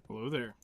Hello there.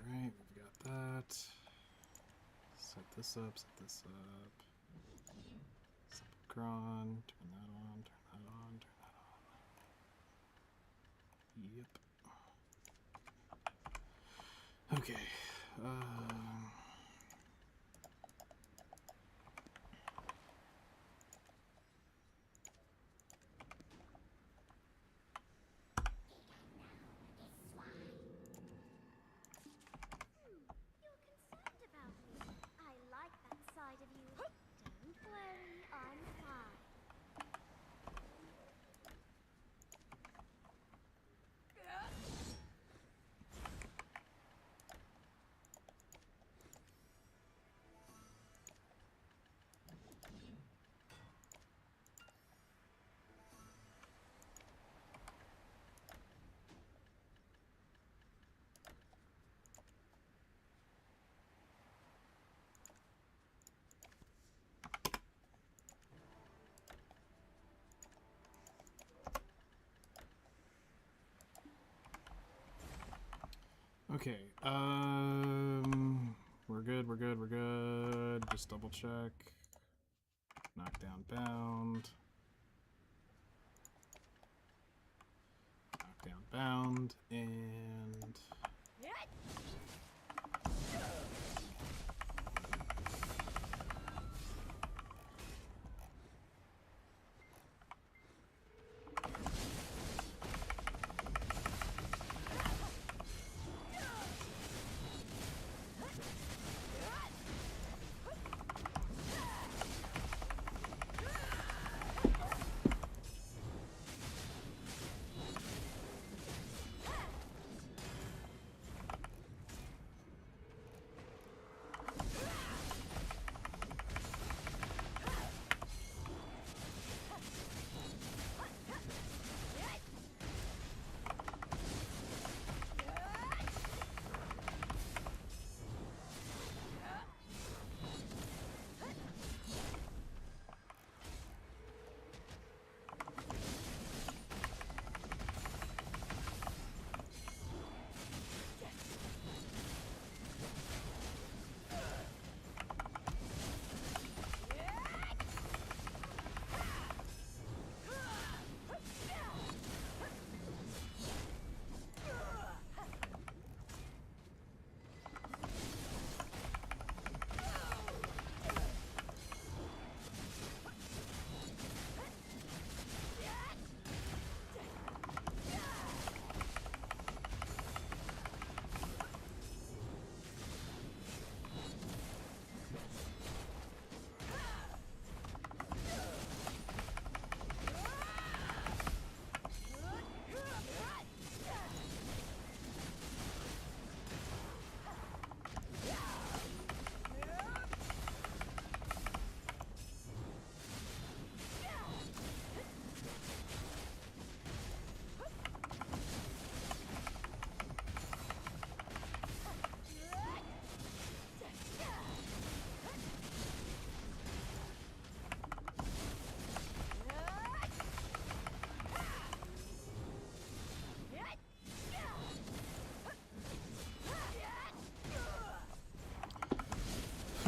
Alright, we've got that. Set this up, set this up. Set the cron, turn that on, turn that on, turn that on. Yep. Okay. Of you. Don't worry, I'm fine. Okay, we're good. Just double check. Knock down bound. Knock down bound, and...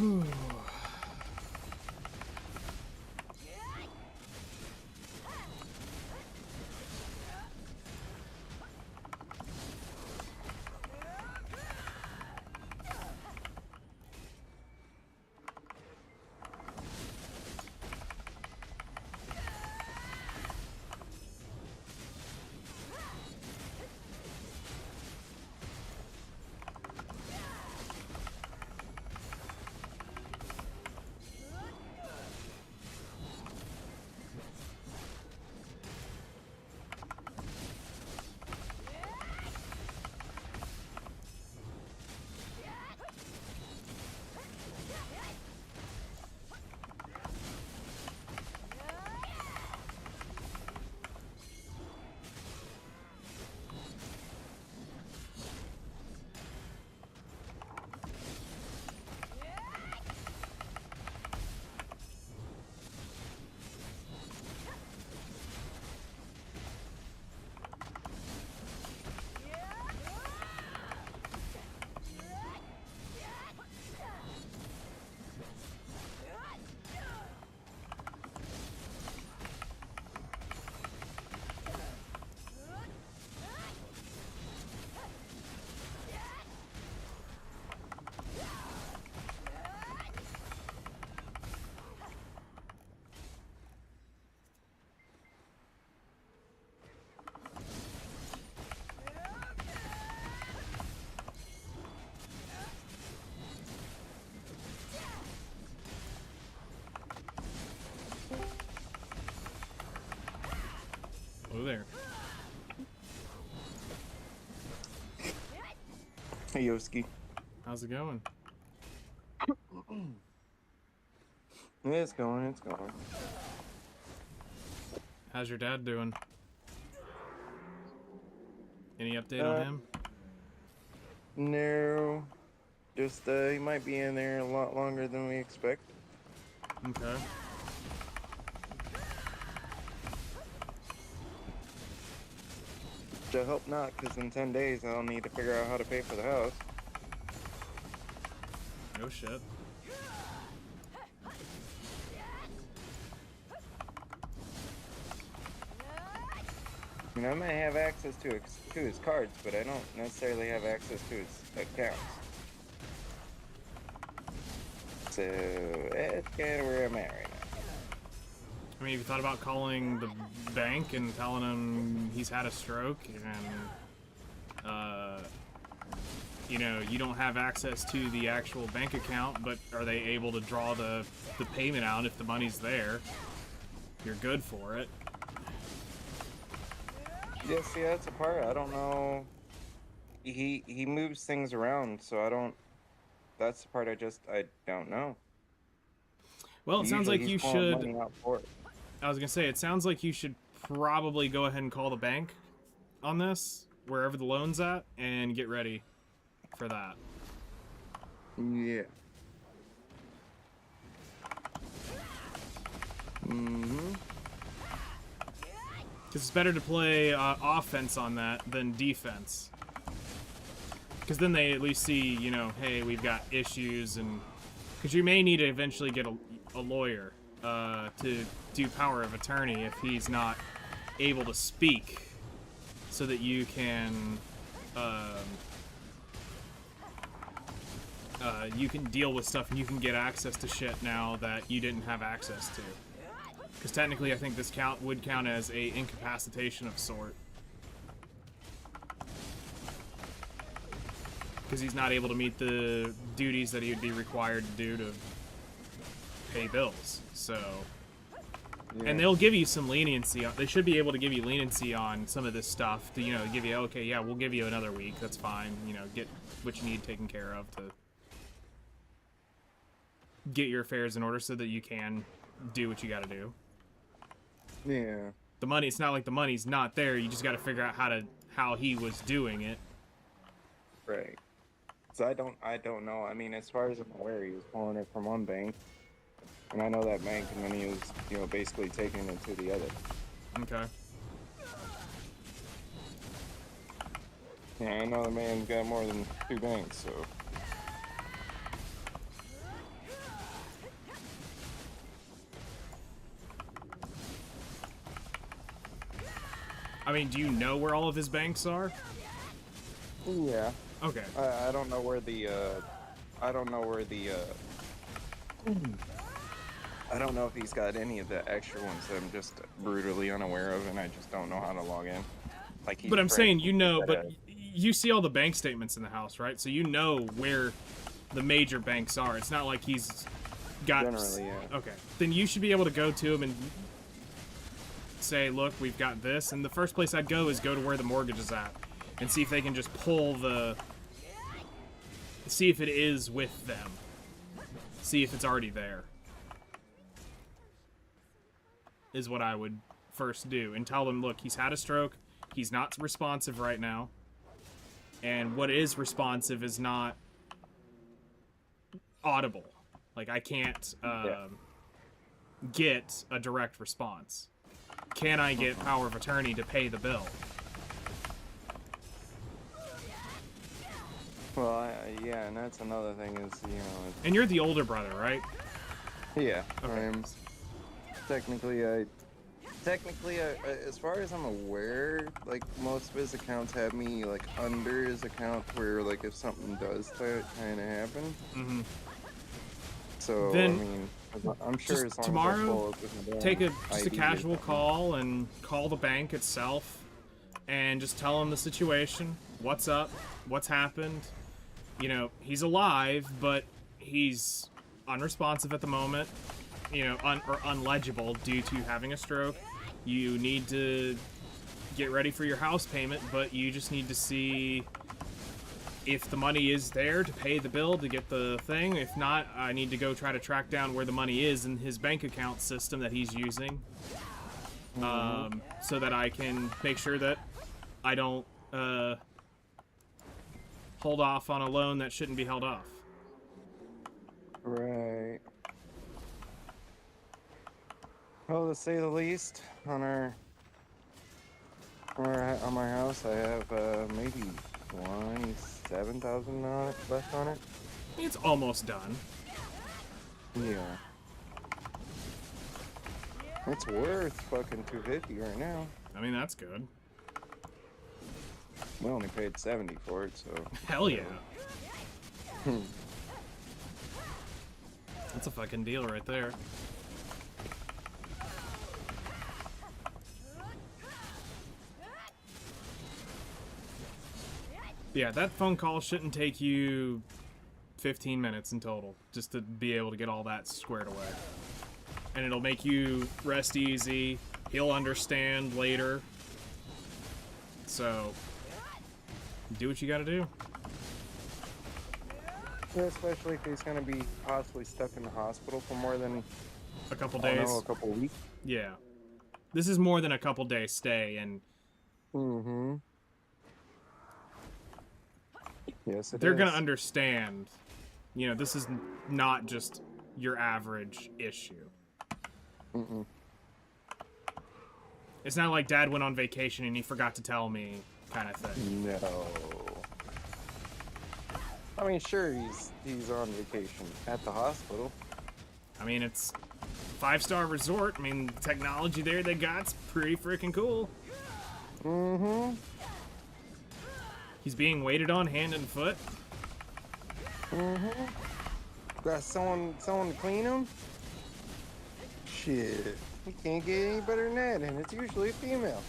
Whew. Hello there. Hey, Yoski. How's it going? It's going, it's going. How's your dad doing? Any update on him? No. Just, he might be in there a lot longer than we expect. Okay. Which I hope not, because in 10 days I'll need to figure out how to pay for the house. No shit. I mean, I might have access to his cards, but I don't necessarily have access to his accounts. So, that's kind of where I'm at right now. I mean, have you thought about calling the bank and telling him he's had a stroke and, you know, you don't have access to the actual bank account, but are they able to draw the payment out if the money's there? You're good for it. Yeah, see, that's a part. I don't know. He moves things around, so I don't. That's the part I don't know. Well, it sounds like Usually you he's pulling should. money out for it. I was gonna say, it sounds like you should probably go ahead and call the bank on this, wherever the loan's at, and get ready for that. Yeah. Mm-hmm. Because it's better to play offense on that than defense. Because then they at least see, you know, hey, we've got issues, and because you may need to eventually get a lawyer to do power of attorney if he's not able to speak, so that you can deal with stuff and you can get access to shit now that you didn't have access to. Because technically, I think this would count as a incapacitation of sort. Because he's not able to meet the duties that he would be required to do to pay bills. So, Yeah. and they'll give you some leniency. They should be able to give you leniency on some of this stuff. To, you know, give you, okay, yeah, we'll give you another week. That's fine. You know, get what you need taken care of to get your affairs in order so that you can do what you got to do. Yeah. The money, it's not like the money's not there. You just got to figure out how he was doing it. Right. So I don't know. I mean, as far as I'm aware, he was pulling it from one bank, and I know that bank, and then he was, you know, basically taking it to the other. Okay. Yeah, I know the man's got more than 2 banks, so. I mean, do you know where all of his banks are? Yeah. Okay. I don't know where the I don't know where the I don't know if he's got any of the extra ones that I'm just brutally unaware of, and I just don't know how to log in. Like But I'm saying, you know, but you see all the bank statements in the house, right? So you know where the major banks are. It's not like he's got... Generally, yeah. Okay. Then you should be able to go to him and say, look, we've got this. And the first place I'd go is go to where the mortgage is at and see if they can just pull the... See if it is with them. See if it's already there. Is what I would first do. And tell them, look, he's had a stroke. He's not responsive right now. And what is responsive is not audible. Like, I can't get a direct response. Can I get power of attorney to pay the bill? Well, yeah, and that's another thing is, you know... And you're the older brother, right? Yeah, Okay. I'm... Technically, as far as I'm aware, like, most of his accounts have me, like, under his account where, like, if something does kind of happen. Mm-hmm. So, Then, I mean, I'm sure just as long tomorrow, as I pull up with my take a ID casual call and call the bank itself and just tell them the situation. What's up? What's happened? You know, he's alive, but he's unresponsive at the moment. You know, or unlegible due to having a stroke. You need to get ready for your house payment, but you just need to see if the money is there to pay the bill to get the thing. If not, I need to go try to track down where the money is in his bank account system that he's using, so that I can make sure that I don't hold off on a loan that shouldn't be held off. Right. Well, to say the least, on my house, I have maybe 27,000 left on it. It's almost done. Yeah. It's worth fucking 250 right now. I mean, that's good. We only paid 70 for it, so. Hell yeah. That's a fucking deal right there. Yeah, that phone call shouldn't take you 15 minutes in total, just to be able to get all that squared away. And it'll make you rest easy. He'll understand later. So, do what you gotta do. Yeah, especially if he's gonna be possibly stuck in the hospital for more than A couple I don't days. know, a couple weeks. Yeah. This is more than a couple days stay, and Mm-hmm. Yes, they're gonna understand. You know, this is not just your average issue. Mm-mm. It's not like Dad went on vacation and he forgot to tell me, kind of thing. No. I mean, sure, he's on vacation at the hospital. I mean, it's a 5-star resort. I mean, the technology there they got's pretty freaking cool. Mm-hmm. He's being waited on hand and foot. Mm-hmm. Got someone to clean him? Shit. You can't get any better than that, and it's usually a female.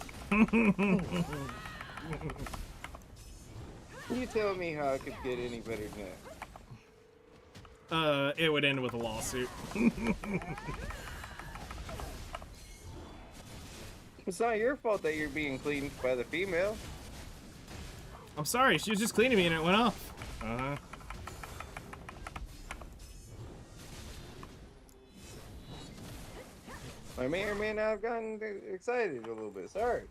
You tell me how I could get any better than that. It would end with a lawsuit. It's not your fault that you're being cleaned by the female. I'm sorry, she was just cleaning me and it went off. Uh-huh. I may or may not have gotten excited a little bit. Sorry.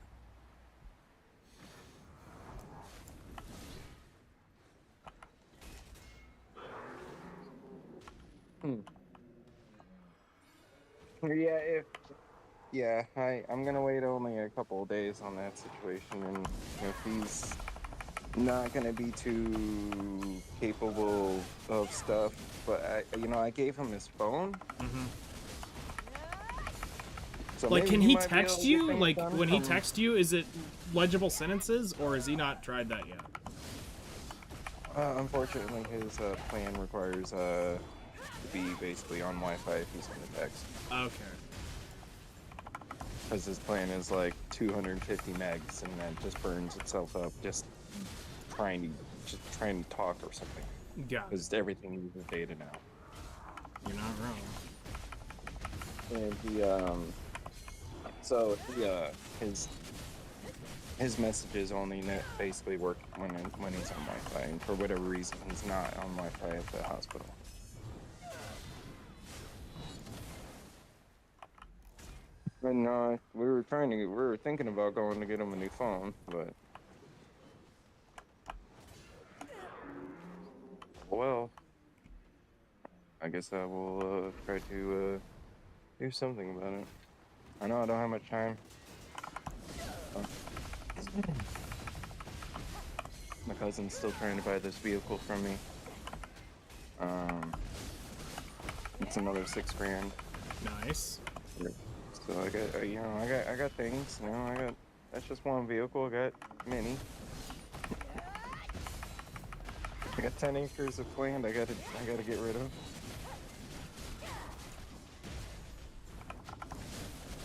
I'm gonna wait only a couple of days on that situation, and if he's not gonna be too capable of stuff, but I gave him his phone. Mm-hmm. So Like, maybe can he he might be able text to get you? things Like, done when he from- texts you, is it legible sentences, or has he not tried that yet? Unfortunately, his plan requires to be basically on Wi-Fi if he's gonna text. Okay. Because his plan is like 250 megs, and that just burns itself up just trying to talk or something. Got it. Because everything uses data now. You're not wrong. And his messages only basically work when he's on Wi-Fi, and for whatever reason, he's not on Wi-Fi at the hospital. And we were thinking about going to get him a new phone, but well, I guess I will try to do something about it. I know I don't have much time. My cousin's still trying to buy this vehicle from me. It's another $6,000. Nice. So I got things. That's just one vehicle. I got many. I got 10 acres of land I gotta get rid of.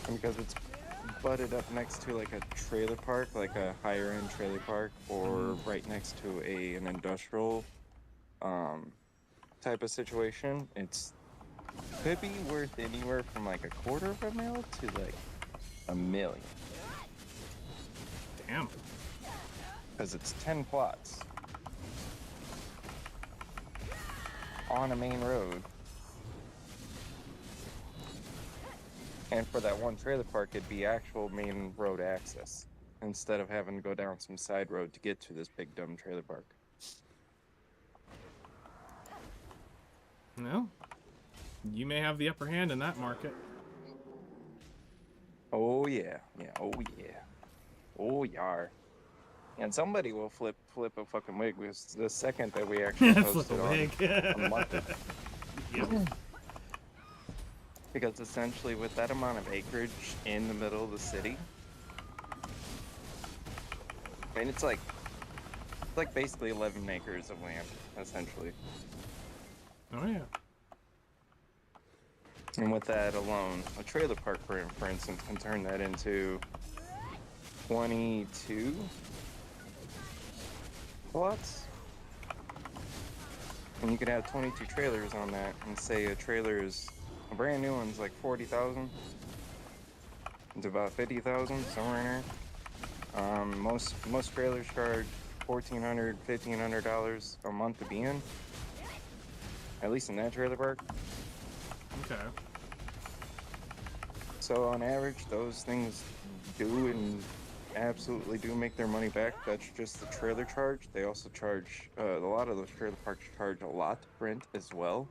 And because it's butted up next to like a trailer park, like a higher end trailer park, or right next to an industrial type of situation, could be worth anywhere from like $250,000 to like $1 million. Damn. Because it's 10 plots on a main road. And for that one trailer park, it'd be actual main road access instead of having to go down some side road to get to this big dumb trailer park. Well, you may have the upper hand in that market. Oh yeah, oh yar. And somebody will flip a fucking wig because the second that we actually Flip posted a on wig. the market. Yep. Because essentially with that amount of acreage in the middle of the city, I mean it's like basically 11 acres of land, essentially. Oh yeah. And with that alone, a trailer park, for instance, can turn that into 22 lots. And you could have 22 trailers on that, and say a brand new one's like 40,000. It's about 50,000, somewhere in there. Most trailers charge $1,400, $1,500 a month to be in. At least in that trailer park. Okay. So on average, those things absolutely do make their money back. That's just the trailer charge. They also charge, a lot of those trailer parks charge a lot rent as well.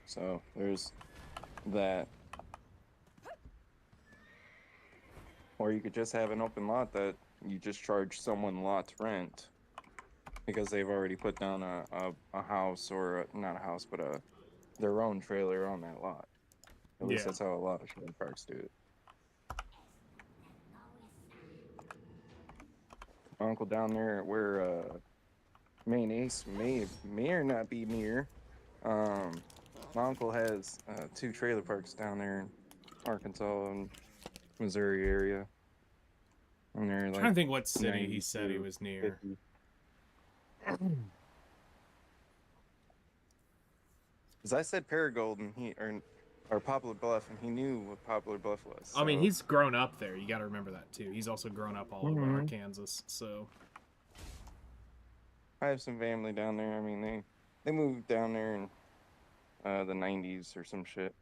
So there's that. Or you could just have an open lot that you just charge someone lot rent because they've already put down a house, or not a house, but their own trailer on that lot. At least that's how a lot of trailer parks do it. My uncle down there where Main Ace may or not be near. My uncle has 2 trailer parks down there in Arkansas and Missouri area. And they're I'm like trying to think what city he said he was near. 50. Because I said Paragould and or Poplar Bluff, and he knew what Poplar Bluff was. I mean, so- he's grown up there. You got to remember that too. He's also grown up all over Arkansas. So I have some family down there. I mean, they moved down there in the 90s or some shit.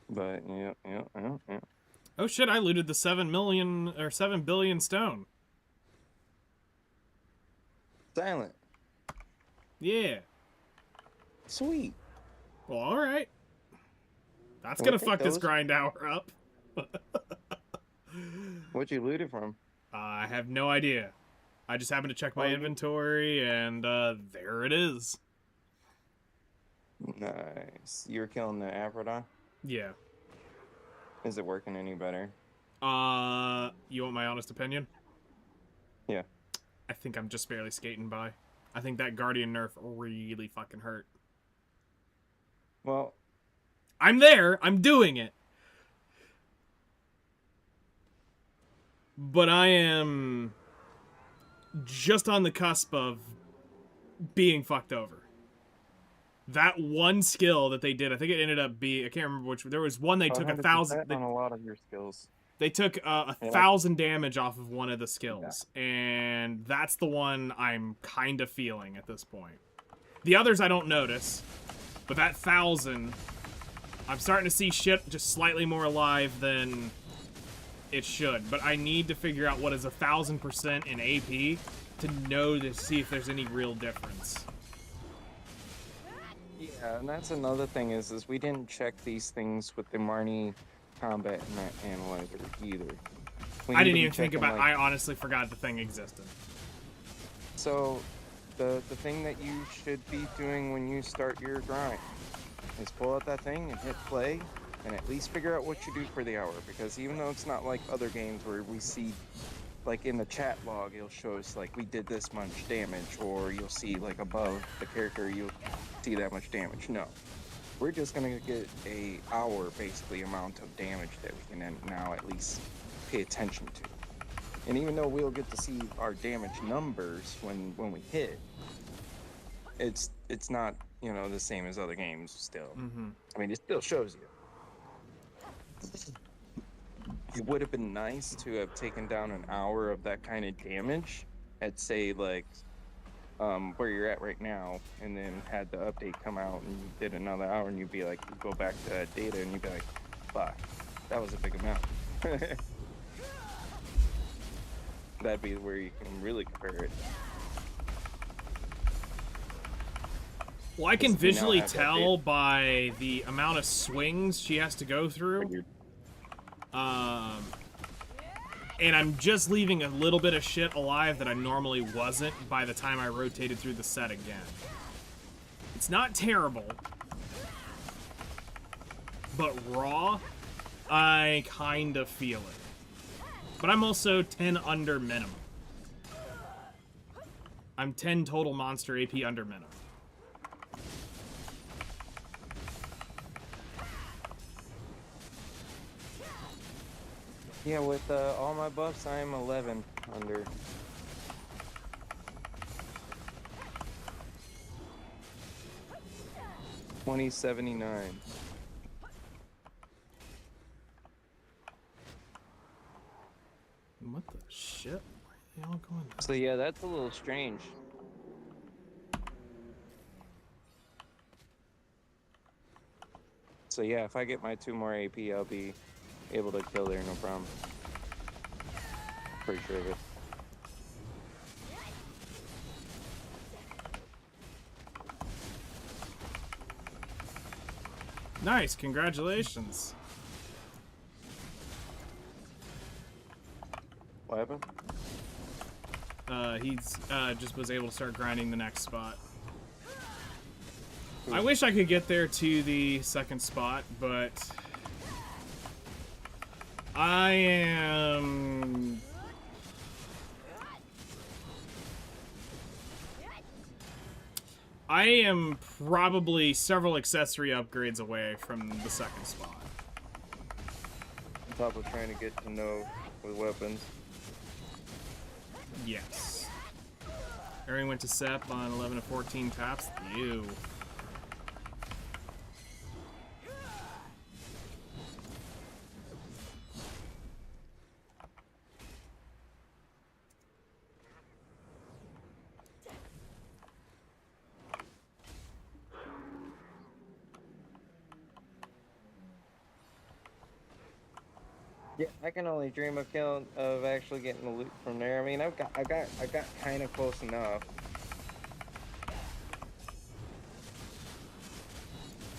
But yeah. oh shit! I looted the 7 million or 7 billion stone. Silent. Yeah. Sweet. Well, all right. That's Well, gonna I think fuck this those- grind hour up. What'd you loot it from? I have no idea. I just happened to check my inventory, and there it is. Nice. You were killing the Aphrodite? Yeah. Is it working any better? You want my honest opinion? Yeah. I think I'm just barely skating by. I think that Guardian nerf really fucking hurt. Well, I'm there. I'm doing it. But I am just on the cusp of being fucked over. That one skill that they did, I think it ended up being, I can't remember which, there was one they took 1,000. on a lot of your skills. They took 1,000 damage off of one of the skills, and that's the one I'm kind of feeling at this point. The others I don't notice, but that 1,000, I'm starting to see shit just slightly more alive than it should. But I need to figure out what is 1,000% in AP to know to see if there's any real difference. Yeah, and that's another thing is we didn't check these things with the Marnie combat analyzer either. I didn't even think about. I honestly forgot the thing existed. So, the thing that you should be doing when you start your grind is pull out that thing and hit play, and at least figure out what you do for the hour. Because even though it's not like other games where we see, like in the chat log, it'll show us like we did this much damage, or you'll see like above the character you'll see that much damage. No. We're just gonna get a hour basically amount of damage that we can now at least pay attention to. And even though we'll get to see our damage numbers when we hit, it's not, you know, the same as other games still. I mean, it still shows you. It would have been nice to have taken down an hour of that kind of damage at, say, like where you're at right now, and then had the update come out and you did another hour, and you'd be like, you go back to that data and you'd be like, fuck, that was a big amount. That'd be where you can really compare it. Well, I can visually tell by the amount of swings she has to go through. And I'm just leaving a little bit of shit alive that I normally wasn't by the time I rotated through the set again. It's not terrible. But raw, I kind of feel it. But I'm also 10 under minimum. I'm 10 total monster AP under minimum. Yeah, with all my buffs, I am 11 under. $20.79. What the shit? Why are they all going down? So yeah, that's a little strange. So yeah, if I get my 2 more AP, I'll be able to kill there, no problem. Pretty sure of it. Nice, congratulations. What happened? He's just was able to start grinding the next spot. I wish I could get there to the second spot, but I am probably several accessory upgrades away from the second spot. On top of trying to get to know with weapons. Yes. Aaron went to Sep on 11 to 14 taps. Ew. Yeah, I can only dream of actually getting the loot from there. I mean, I got kind of close enough.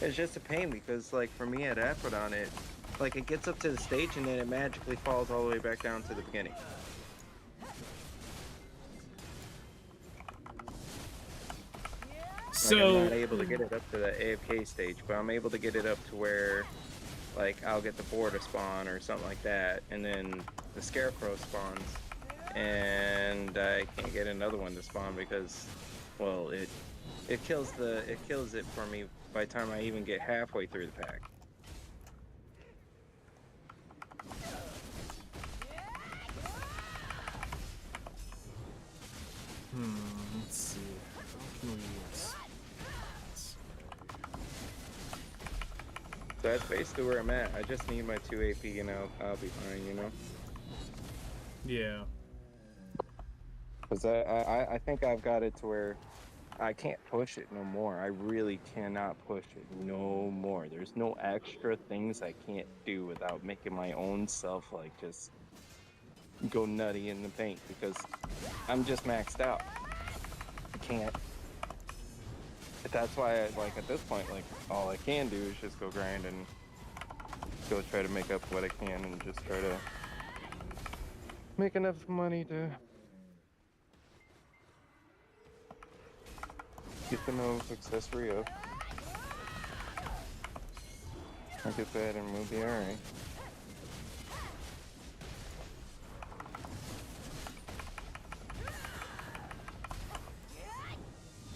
It's just a pain because, like, for me at Aphrodon, Like, it gets up to the stage and then it magically falls all the way back down to the beginning. Like, I'm not able to get it up to the AFK stage, but I'm able to get it up to where, like, I'll get the boar to spawn or something like that, and then the scarecrow spawns, and I can't get another one to spawn because, well, it kills it for me by the time I even get halfway through the pack. Let's see. How can we use this? So that's basically where I'm at. I just need my 2 AP and I'll be fine, you know? Yeah. Because I think I've got it to where I can't push it no more. I really cannot push it no more. There's no extra things I can't do without making my own self, like, just go nutty in the paint because I'm just maxed out. I can't. But that's why, like, at this point, like, all I can do is just go grind and go try to make up what I can and just try to make enough money to get the nose accessory up. I get that and we'll be alright.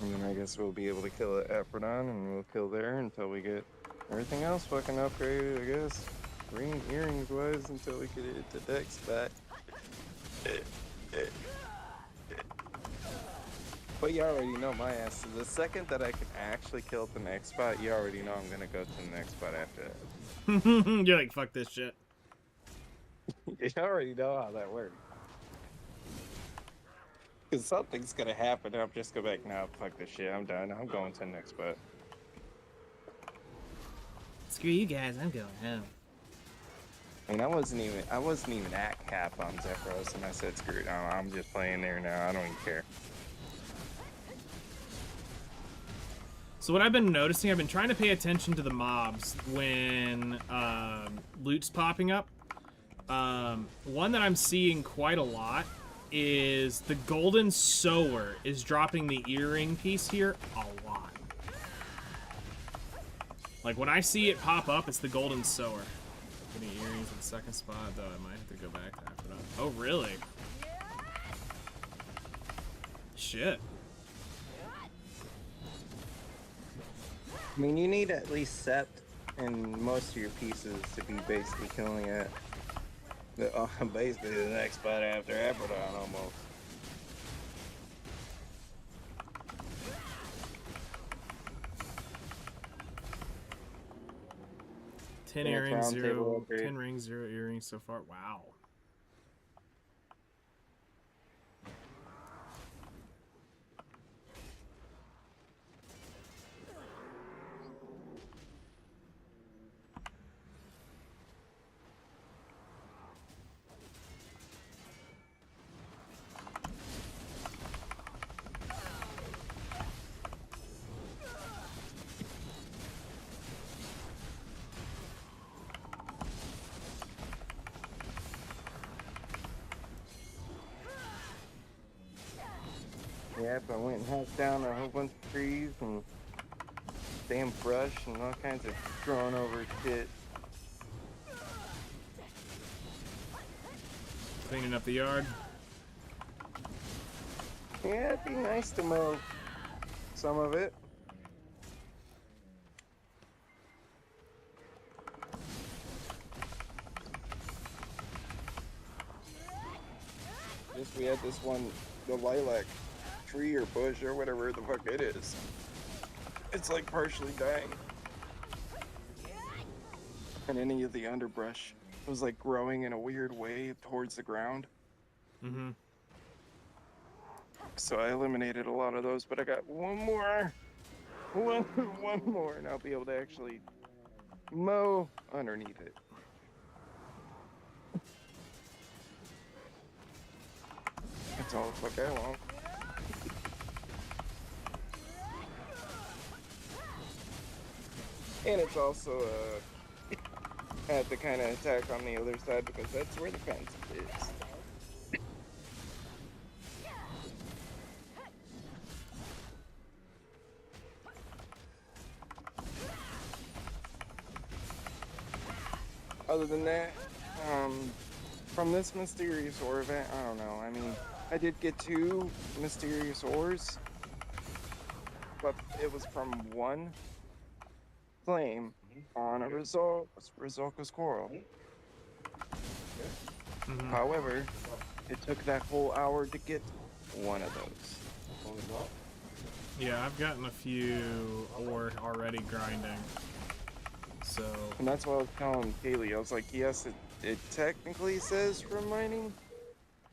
And then I guess we'll be able to kill it Aphrodon and we'll kill there until we get everything else fucking upgraded, I guess. Ring earrings wise until we get it to deck spot. But you already know my ass. So the second that I can actually kill at the next spot, you already know I'm gonna go to the next spot after that. You're like, fuck this shit. You already know how that works. Because something's gonna happen and I'm just gonna be like, nah, fuck this shit, I'm done. I'm going to the next spot. Screw you guys, I'm going home. I mean, I wasn't even at cap on Zephyros, and I said, screw it, I'm just playing there now, I don't even care. So what I've been noticing, I've been trying to pay attention to the mobs when loot's popping up. One that I'm seeing quite a lot is the golden sower is dropping the earring piece here a lot. Like when I see it pop up, it's the golden sower. Getting earrings in the second spot, though I might have to go back after that. Oh, really? Shit. I mean, you need at least Sept in most of your pieces to be basically killing it. Basically the next spot after Aphrodon, almost. Ten Yeah, earrings, round table zero. upgrade. 10 rings, 0 earrings so far. Wow. Yep, I went and hacked down a whole bunch of trees and damn brush and all kinds of drawn over shit. Cleaning up the yard. Yeah, it'd be nice to mow some of it. Just we had this one, the lilac tree or bush or whatever the fuck it is. It's like partially dying. And any of the underbrush was like growing in a weird way towards the ground. Mm-hmm. So I eliminated a lot of those, but I got one more, and I'll be able to actually mow underneath it. That's all the fuck I want. And it's also had to kind of attack on the other side because that's where the fence is. Other than that, from this mysterious ore event, I don't know. I mean, I did get 2 mysterious ores, but it was from one flame on a Rizolka's coral. However, it took that whole hour to get one of those. Yeah, I've gotten a few ore already grinding. So. And that's what I was telling Kaylee. I was like, yes, it technically says from mining,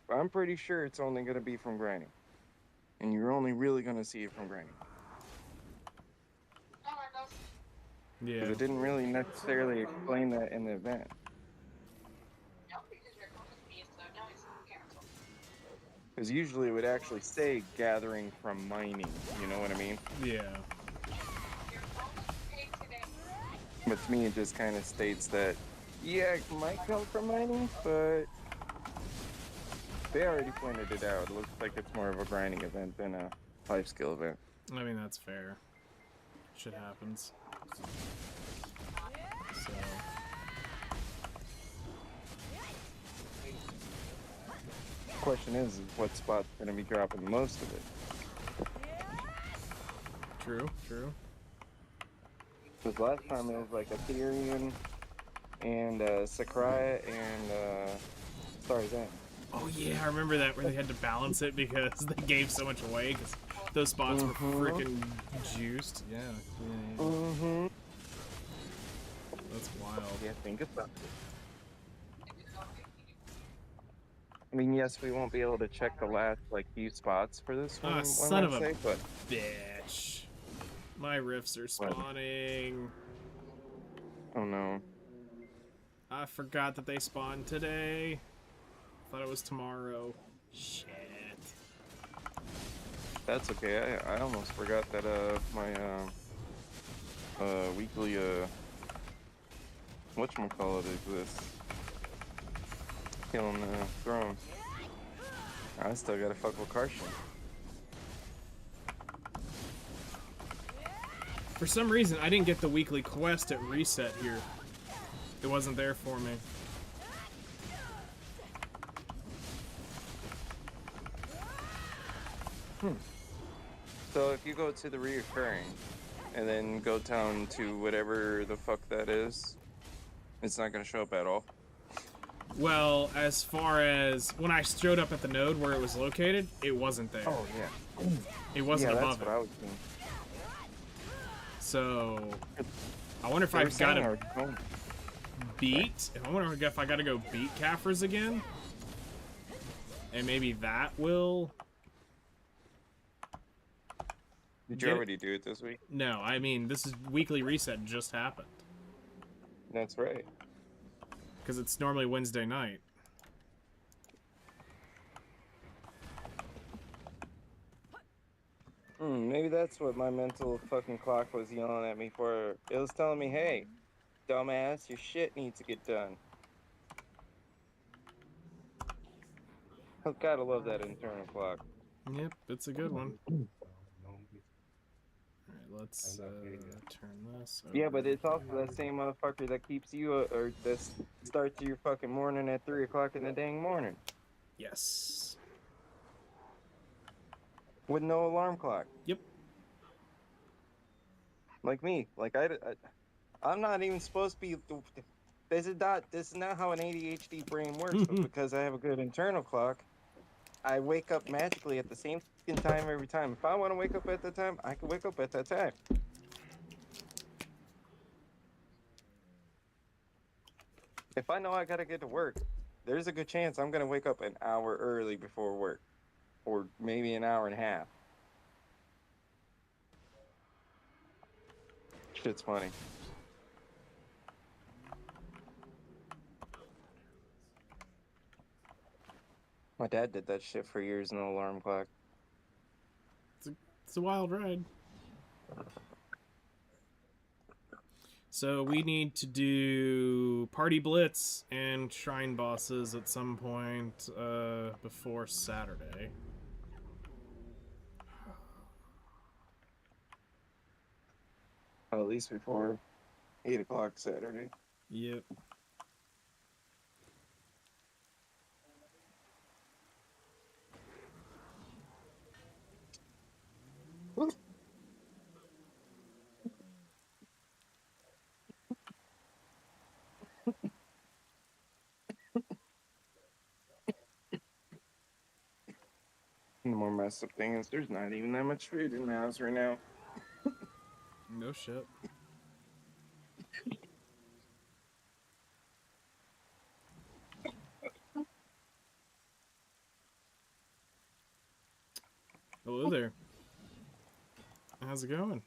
but I'm pretty sure it's only going to be from grinding. And you're only really going to see it from grinding. Yeah. Because it didn't really necessarily explain that in the event. Because usually it would actually say gathering from mining, you know what I mean? Yeah. But to me, it just kind of states that, yeah, it might come from mining, but they already pointed it out. It looks like it's more of a grinding event than a life skill event. I mean, that's fair. Shit happens. So. Question is what spot's going to be dropping most of it? True, true. Because last time it was like Ethereum and Sakurai and Star's End. Oh yeah, I remember that where they had to balance it because they gave so much away because those spots were freaking juiced. Yeah. Mm-hmm. That's wild. Yeah, think about it. I mean, yes, we won't be able to check the last like few spots for this one. Son of a but bitch. My rifts are spawning. Oh no. I forgot that they spawned today. Thought it was tomorrow. Shit. That's okay. I almost forgot that my weekly whatchamacallit exists. Killing the throne. I still gotta fuck with Karshon. For some reason, I didn't get the weekly quest at reset here. It wasn't there for me. So if you go to the reoccurring and then go down to whatever the fuck that is, it's not gonna show up at all. Well, as far as when I showed up at the node where it was located, it wasn't there. Oh yeah. It wasn't Yeah, above that's what I was thinking. So I wonder if I've got to beat. I wonder if I got to go beat Kaffers again, and maybe that will. Did you already do it this week? No, I mean this is weekly reset just happened. That's right. Because it's normally Wednesday night. Maybe that's what my mental fucking clock was yelling at me for. It was telling me, hey, dumbass, your shit needs to get done. I gotta love that internal clock. Yep, it's a good one. Alright, let's turn this over. Yeah, but it's also that same motherfucker that keeps you, or that starts your fucking morning at 3 o'clock in the dang morning. Yes. With no alarm clock. Yep. Like me. Like, I'm not even supposed to be... This is not how an ADHD brain works, but because I have a good internal clock, I wake up magically at the same time every time. If I want to wake up at that time, I can wake up at that time. If I know I gotta get to work, there's a good chance I'm gonna wake up an hour early before work. Or maybe an hour and a half. Shit's funny. My dad did that shit for years, no alarm clock. It's a wild ride. So we need to do Party Blitz and Shrine Bosses at some point before Saturday. At least before 8 o'clock Saturday. Yep. And the more messed up thing is there's not even that much food in the house right now. No shit. Hello there. How's it going?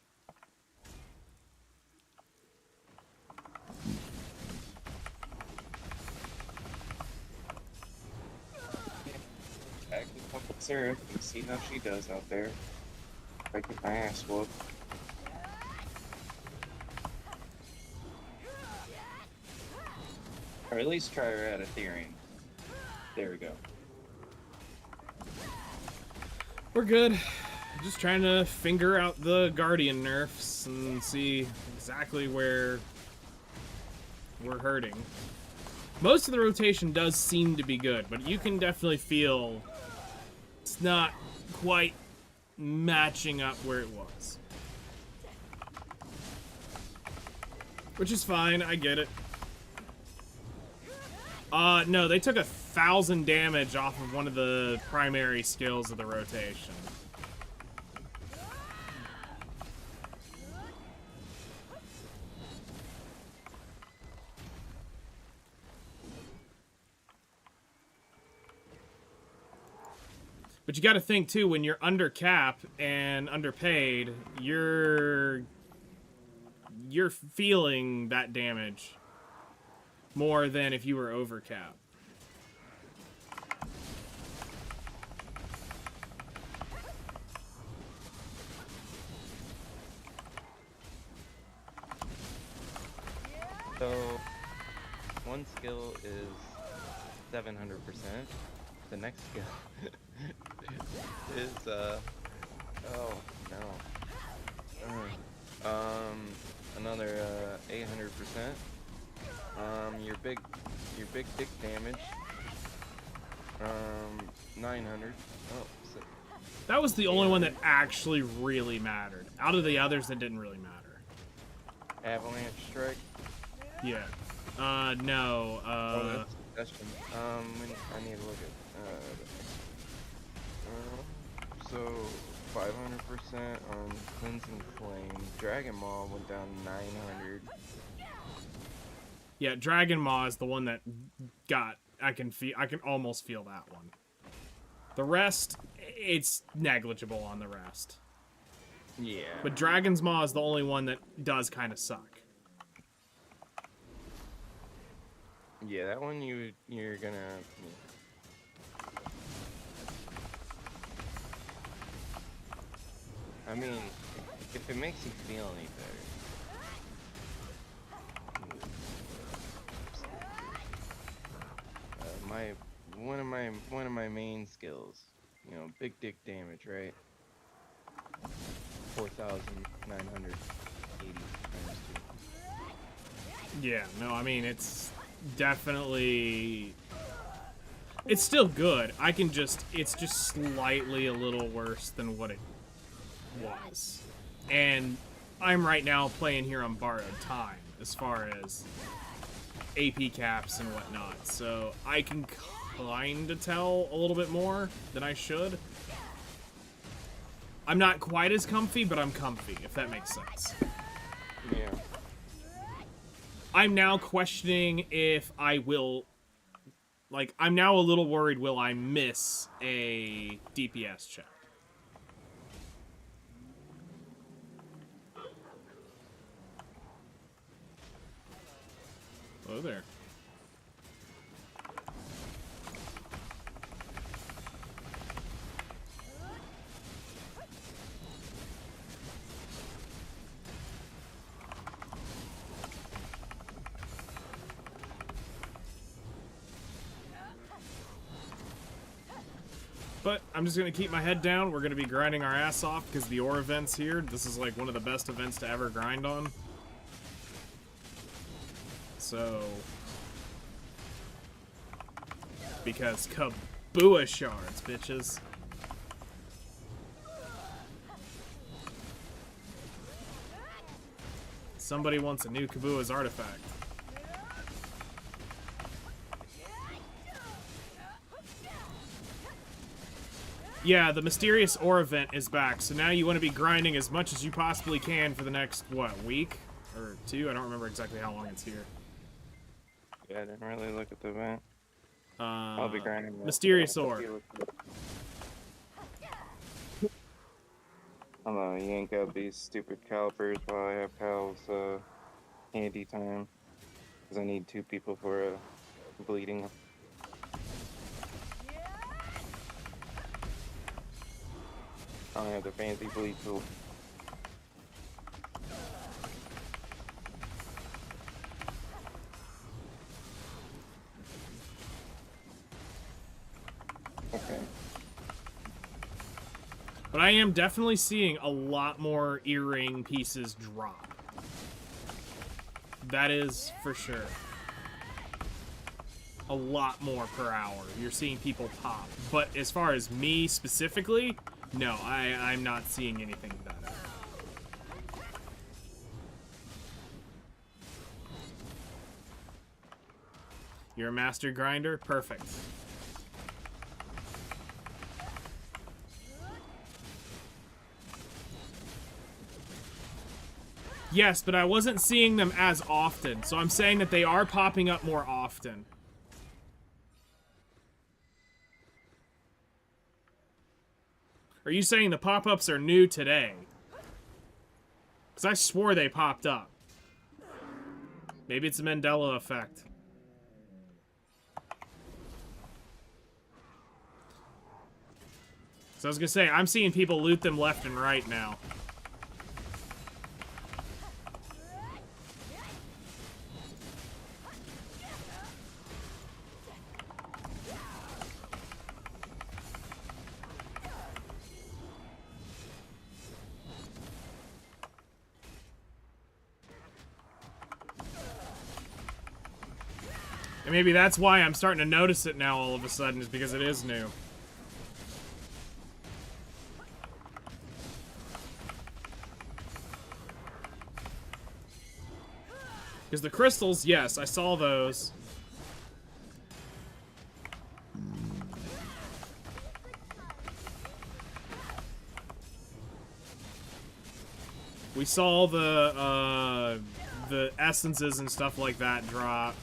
I can fuck with Sarah and see how she does out there. If I get my ass whooped. Or at least try her at Ethereum. There we go. We're good. Just trying to finger out the Guardian nerfs and see exactly where we're hurting. Most of the rotation does seem to be good, but you can definitely feel it's not quite matching up where it was. Which is fine, I get it. No, they took 1,000 damage off of one of the primary skills of the rotation. But you got to think too, when you're under cap and underpaid, you're feeling that damage more than if you were over cap. So, one skill is 700%. The next skill is, oh, no. Another, 800%. Your big dick damage, 900. Oh, so That was the only one that actually really mattered. Out of the others, that didn't really matter. avalanche strike. Yeah. No. Oh, that's suggestion. I need to look at. So 500% on cleansing flame. Dragon Maw went down 900. Yeah, Dragon Maw is the one that got. I can almost feel that one. The rest, it's negligible on the rest. Yeah. But Dragon's Maw is the only one that does kind of suck. Yeah, that one you're gonna. I mean, if it makes you feel any better. One of my main skills, you know, big dick damage, right? 4,980 times 2. Yeah, no, I mean, it's definitely... It's still good. It's just slightly a little worse than what it was. And I'm right now playing here on borrowed time, as far as AP caps and whatnot. So I can kind of tell a little bit more than I should. I'm not quite as comfy, but I'm comfy, if that makes sense. Yeah. I'm now questioning if I will... Like, I'm now a little worried, will I miss a DPS check? Hello there. But I'm just gonna keep my head down. We're gonna be grinding our ass off because the ore event's here. This is like one of the best events to ever grind on. So, because Kabua shards, bitches. Somebody wants a new Kabua's artifact. Yeah, the mysterious ore event is back, so now you want to be grinding as much as you possibly can for the next, what, week? Or 2? I don't remember exactly how long it's here. Yeah, I didn't really look at the event. I'll be grinding that. Mysterious ore. I'm gonna yank out these stupid calipers while I have Cal's handy time. Because I need 2 people for bleeding. I don't have the fancy bleed tool. Okay. But I am definitely seeing a lot more earring pieces drop. That is for sure. A lot more per hour. You're seeing people pop. But as far as me specifically, no, I'm not seeing anything better. You're a master grinder? Perfect. Yes, but I wasn't seeing them as often, so I'm saying that they are popping up more often. Are you saying the pop-ups are new today? Because I swore they popped up. Maybe it's a Mandela effect. So I was gonna say, I'm seeing people loot them left and right now. And maybe that's why I'm starting to notice it now all of a sudden, is because it is new. Because the crystals, yes, I saw those. We saw the essences and stuff like that drop.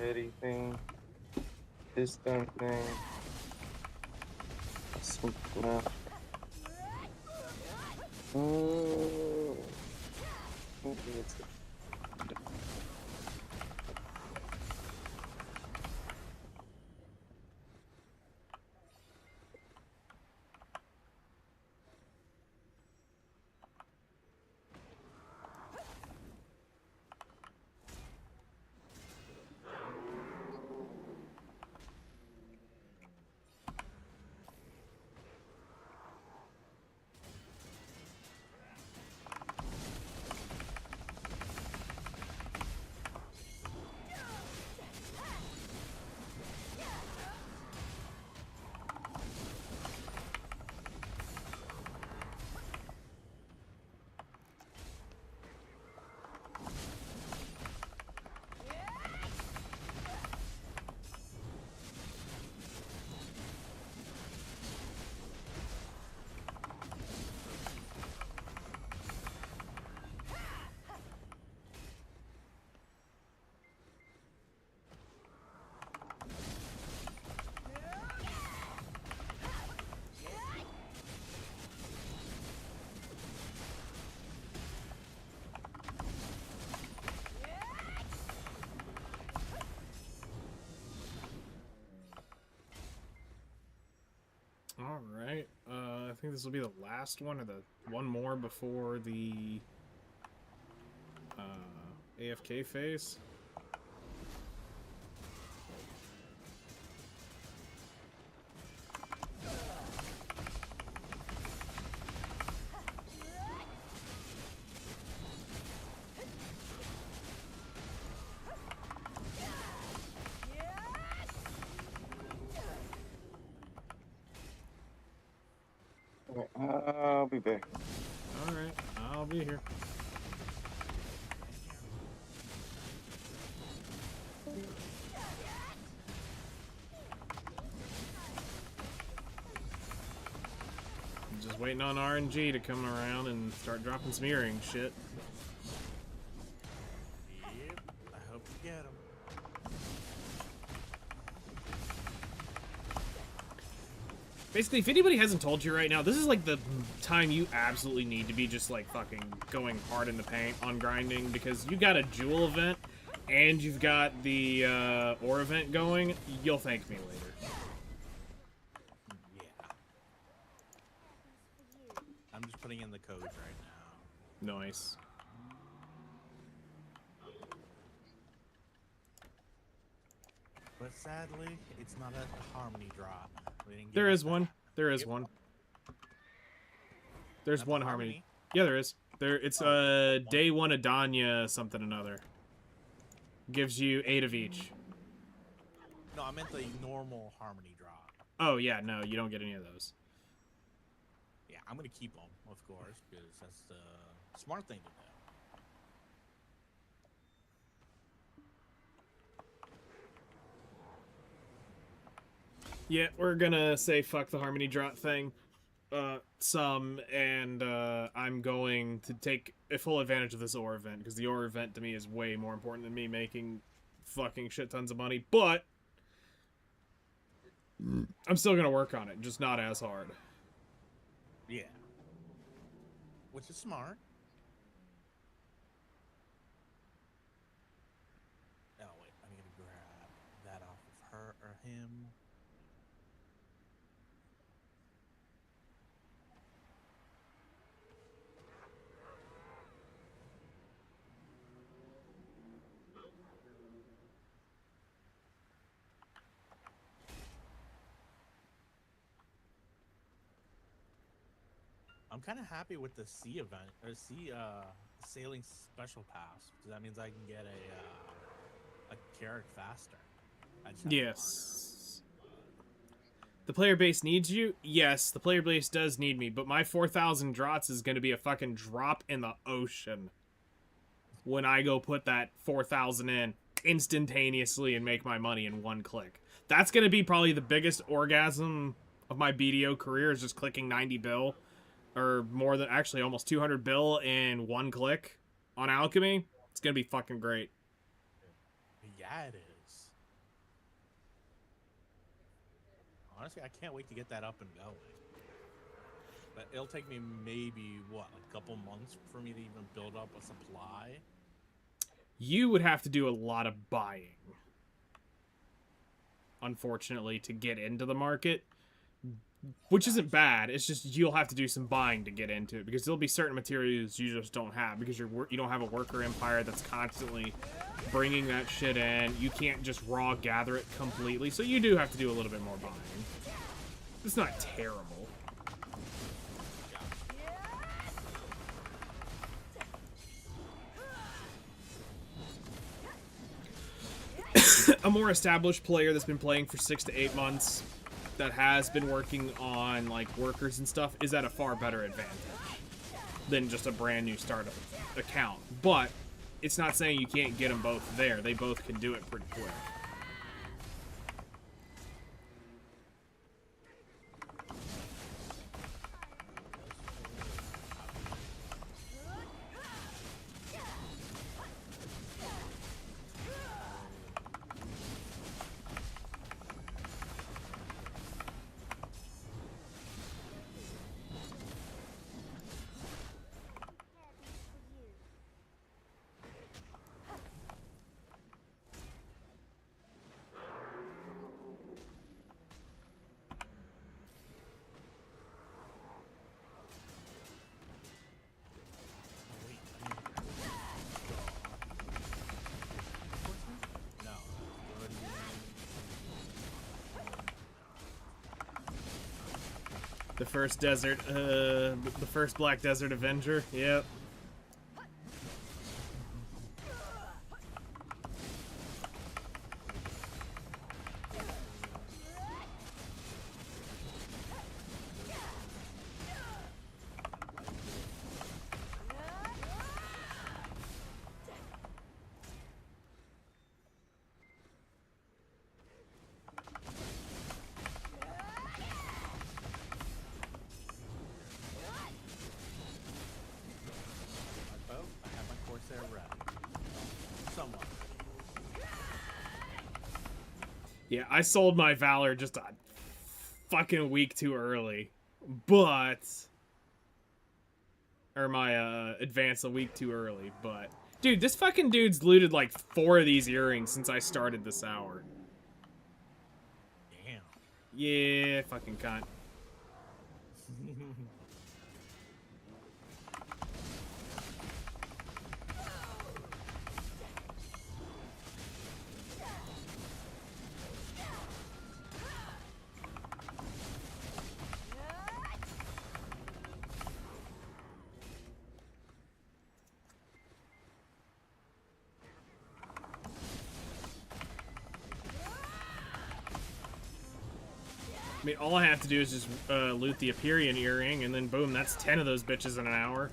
heady thing. This dumb thing. No. It's All right. I think this will be the last one, or the one more before the AFK phase. I'll be back. All right, I'll be here. I'm just waiting on RNG to come around and start dropping some earring shit. Yep, I hope you get them. Basically, if anybody hasn't told you right now, this is like the time you absolutely need to be just like fucking going hard in the paint on grinding, because you got a jewel event and you've got the ore event going. You'll thank me later. Yeah. I'm just putting in the codes right now. Nice. But sadly, it's not a harmony drop. We didn't There get is that. one. There is Yep. one. There's Not one the harmony. Yeah, there is. There, it's day one Adanya something another. Gives you 8 of each. No, I meant the normal harmony drop. Oh yeah, no, you don't get any of those. Yeah, I'm gonna keep them, of course, because that's the smart thing to do. Yeah, we're gonna say fuck the harmony drop thing. And I'm going to take a full advantage of this ore event, because the ore event to me is way more important than me making fucking shit tons of money, but I'm still gonna work on it, just not as hard. Yeah. Which is smart. Oh, wait, I'm gonna grab that off of her or him. I'm kind of happy with the sea event or sailing special pass, because that means I can get a carrot faster. I just have to farm Yes. The player base needs you? Yes, the player base does need me, but my 4,000 drots is going to be a fucking drop in the ocean when I go put that 4,000 in instantaneously and make my money in one click. That's going to be probably the biggest orgasm of my BDO career, is just clicking 90 bill, or more than, actually almost 200 bill in one click on Alchemy. It's going to be fucking great. it. Yeah, it is. Honestly, I can't wait to get that up and going. But it'll take me maybe, what, a couple months for me to even build up a supply? You would have to do a lot of buying, unfortunately, to get into the market. Which isn't bad. It's just you'll have to do some buying to get into it, because there'll be certain materials you just don't have, because you don't have a worker empire that's constantly bringing that shit in. You can't just raw gather it completely, so you do have to do a little bit more buying. It's not terrible. A more established player that's been playing for 6 to 8 months, that has been working on like workers and stuff, is at a far better advantage than just a brand new startup account. But it's not saying you can't get them both there. They both can do it pretty quick. The first desert, the first Black Desert Avenger, yep. Yeah, I sold my Valor just a fucking week too early, but... Or my, Advance a week too early, but... Dude, this fucking dude's looted like 4 of these earrings since I started this hour. Damn. Yeah, fucking cunt. I mean, all I have to do is just loot the Empyrean earring, and then boom, that's 10 of those bitches in an hour.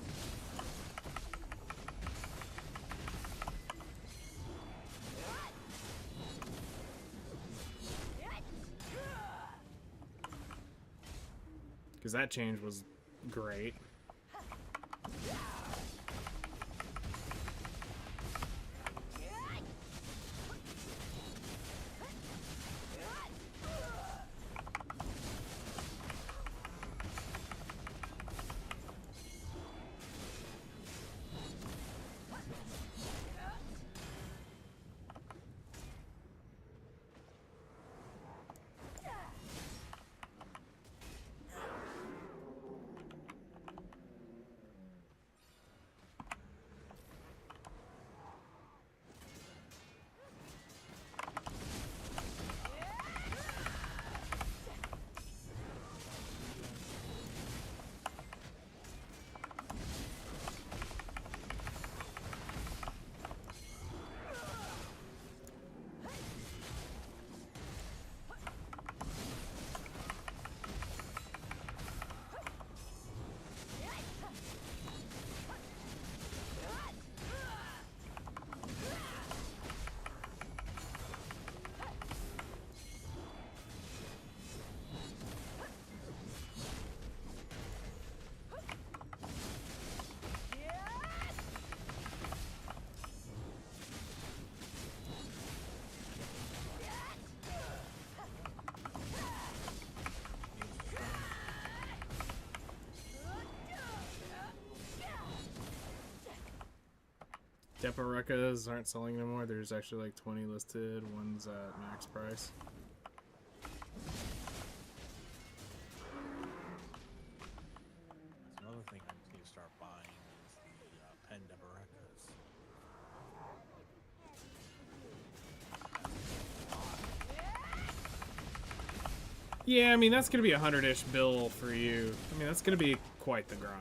Because that change was great. Deparekas aren't selling anymore. There's actually like 20 listed. One's at max price. That's another thing I need to start buying is the pen Deparekas. Yeah, I mean, that's going to be a 100-ish bill for you. I mean, that's going to be quite the grind.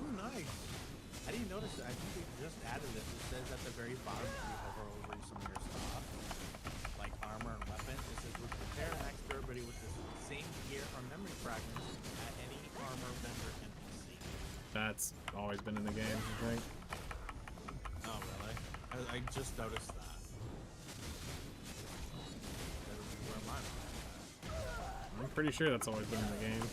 Ooh, nice. I didn't notice it. I think they just added it. It says at the very bottom if you hover over some of your stuff, like armor and weapons, it says with repair and max durability with the same gear or memory fragments at any armor vendor NPC. That's always been in the game, I think. Oh, really? I just noticed that. That would be where mine was. I'm pretty sure that's always been in the game.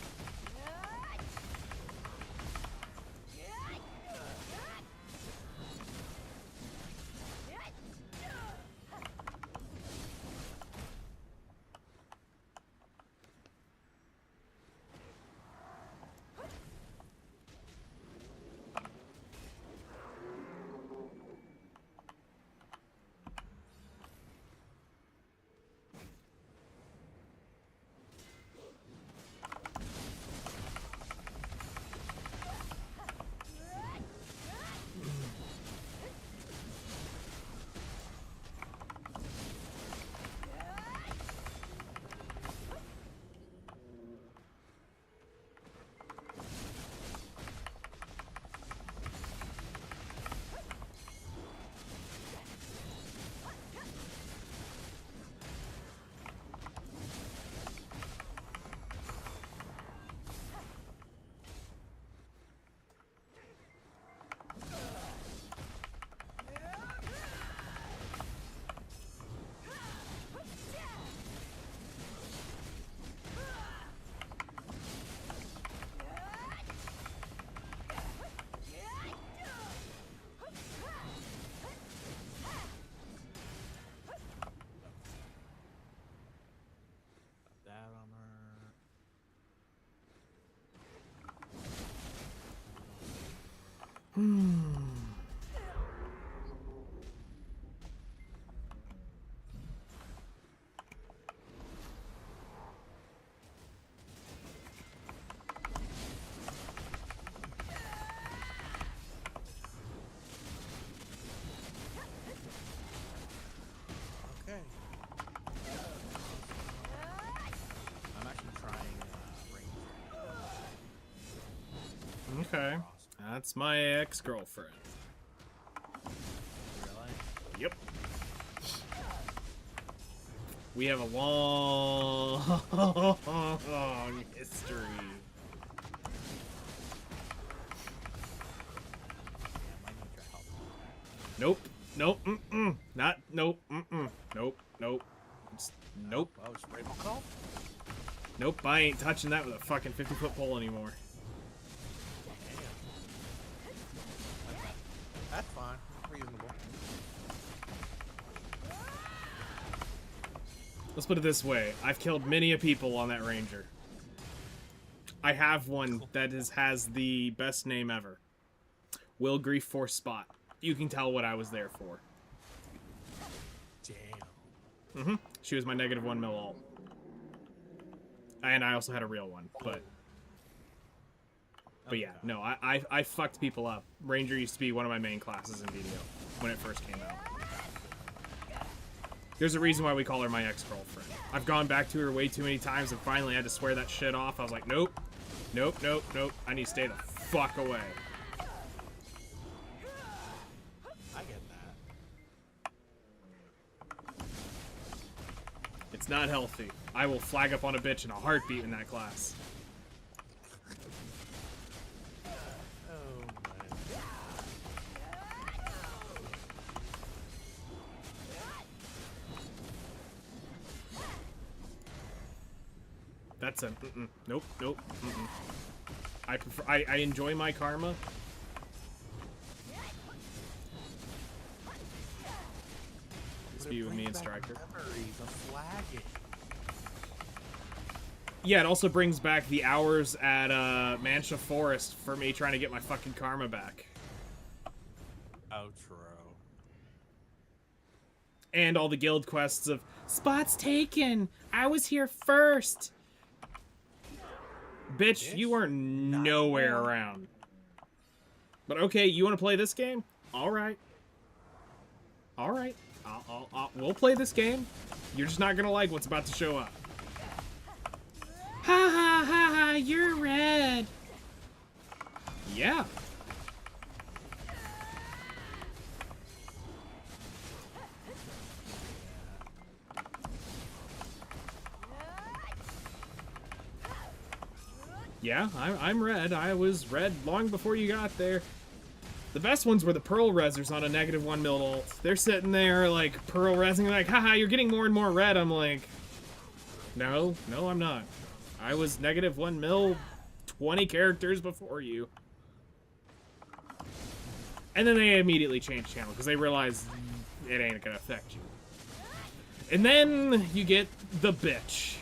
That armor. Okay. I'm actually trying Ranger. Okay. That's my ex-girlfriend. Really? Yep. We have a long history. Yeah, I might need your help. Nope. Nope. Mm-mm. Not. Nope. Mm-mm. Nope. Nope. Nope. Oh, spray bottle? Nope. I ain't touching that with a fucking 50-foot pole anymore. That's fine. Reasonable. Let's put it this way. I've killed many a people on that ranger. I have one that has the best name ever. Will Grief Force Spot. You can tell what I was there for. Damn. Mm-hmm. She was my -1 mil ult. And I also had a real one, but yeah, no, I fucked people up. Ranger used to be one of my main classes in BDO when it first came out. There's a reason why we call her my ex-girlfriend. I've gone back to her way too many times and finally had to swear that shit off. I was like, nope, nope, nope, nope. I need to stay the fuck away. I get that. It's not healthy. I will flag up on a bitch in a heartbeat in that class. Oh, man. That's a nope, nope. I prefer. I enjoy my karma. dispute with me and Striker. Memories of flagging. Yeah, it also brings back the hours at Mancha Forest for me trying to get my fucking karma back. Oh, true. And all the guild quests of, spots taken! I was here first! Bitch, you weren't nowhere around. But okay, you want to play this game? Alright. Alright. We'll play this game. You're just not gonna like what's about to show up. Ha ha ha ha, you're red! Yeah. Yeah, I'm red. I was red long before you got there. The best ones were the Pearl Resers on a -1 mil ult. They're sitting there, like, Pearl Resing, like, haha, you're getting more and more red. I'm like, no, I'm not. I was -1 mil 20 characters before you. And then they immediately changed channel, because they realized it ain't gonna affect you. And then you get the bitch.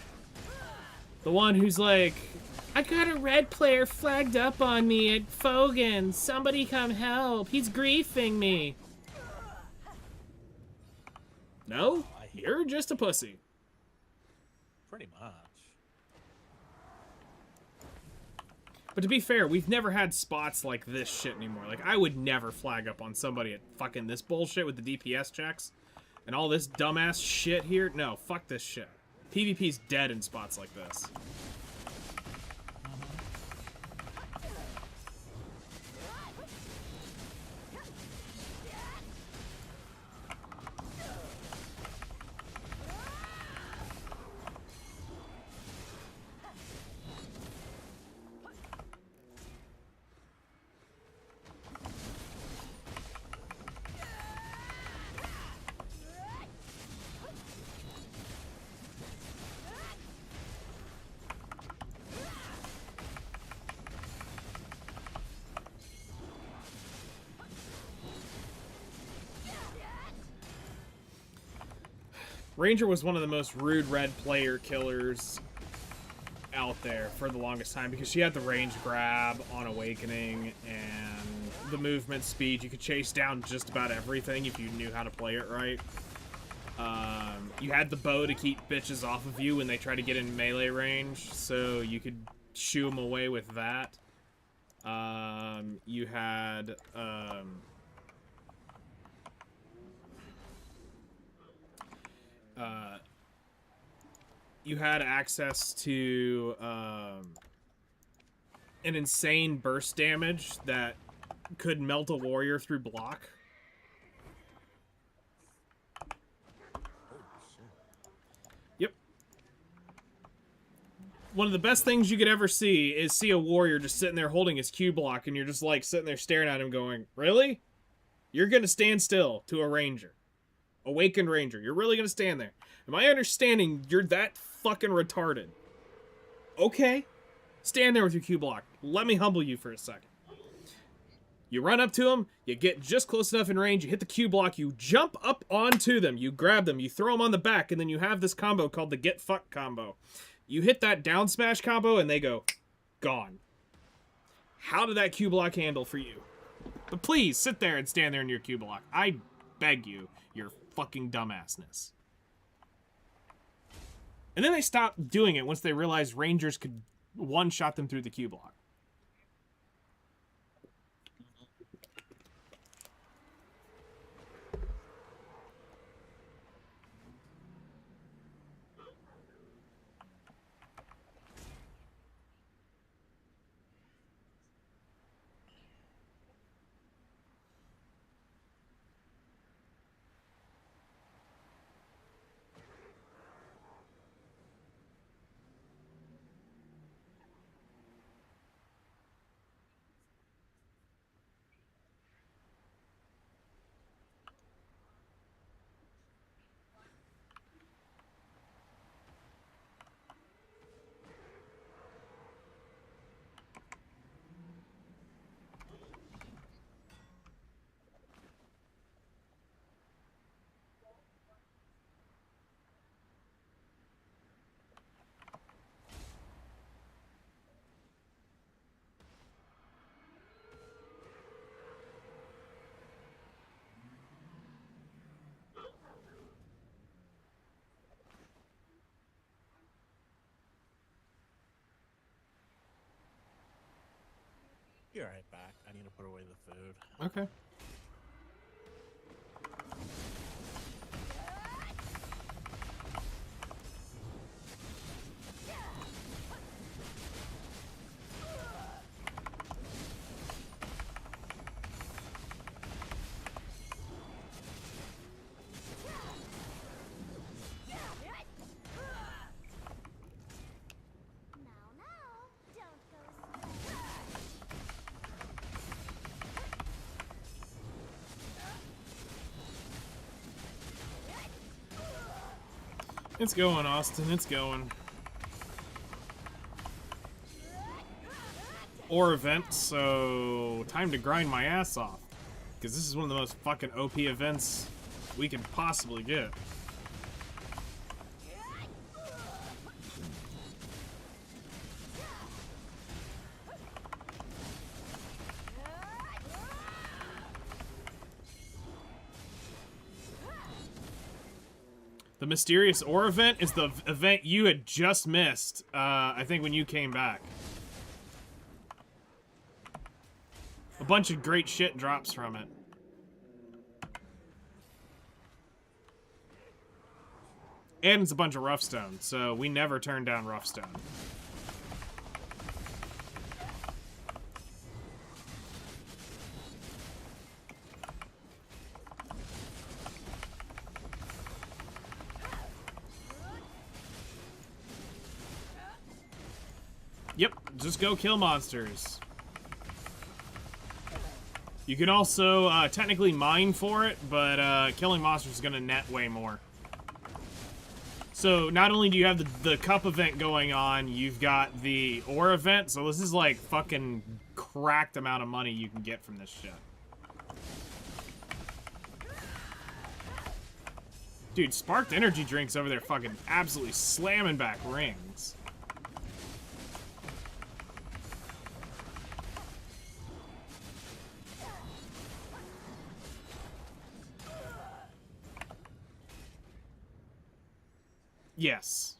The one who's like, I got a red player flagged up on me at Fogan. Somebody come help. He's griefing me. No, you're just a pussy. Pretty much. But to be fair, we've never had spots like this shit anymore. Like, I would never flag up on somebody at fucking this bullshit with the DPS checks and all this dumbass shit here. No, fuck this shit. PvP's dead in spots like this. Ranger was one of the most rude red player killers out there for the longest time because she had the range grab on Awakening and the movement speed. You could chase down just about everything if you knew how to play it right. You had the bow to keep bitches off of you when they try to get in melee range, so you could shoo them away with that. You had... you had access to an insane burst damage that could melt a warrior through block. Yep. One of the best things you could ever see is see a warrior just sitting there holding his Q block, and you're just like sitting there staring at him going, really? You're gonna stand still to a ranger. Awakened Ranger. You're really gonna stand there. Am I understanding you're that fucking retarded? Okay. Stand there with your Q block. Let me humble you for a second. You run up to them, you get just close enough in range, you hit the Q block, you jump up onto them, you grab them, you throw them on the back, and then you have this combo called the get fucked combo. You hit that down smash combo, and they go, gone. How did that Q block handle for you? But please, sit there and stand there in your Q block. I beg you. Your fucking dumbassness. And then they stopped doing it once they realized Rangers could one-shot them through the Q block. Be right back. I need to put away the food. Okay. Now, don't go slow. It's going, Austin. It's going. Or event, so time to grind my ass off. Because this is one of the most fucking OP events we could possibly get. The Mysterious Ore event is the event you had just missed, I think, when you came back. A bunch of great shit drops from it. And it's a bunch of rough stone, so we never turn down rough stone. Yep, just go kill monsters. You can also technically mine for it, but killing monsters is going to net way more. So not only do you have the cup event going on, you've got the ore event, so this is like fucking cracked amount of money you can get from this shit. Dude, sparked energy drinks over there fucking absolutely slamming back rings. Yes.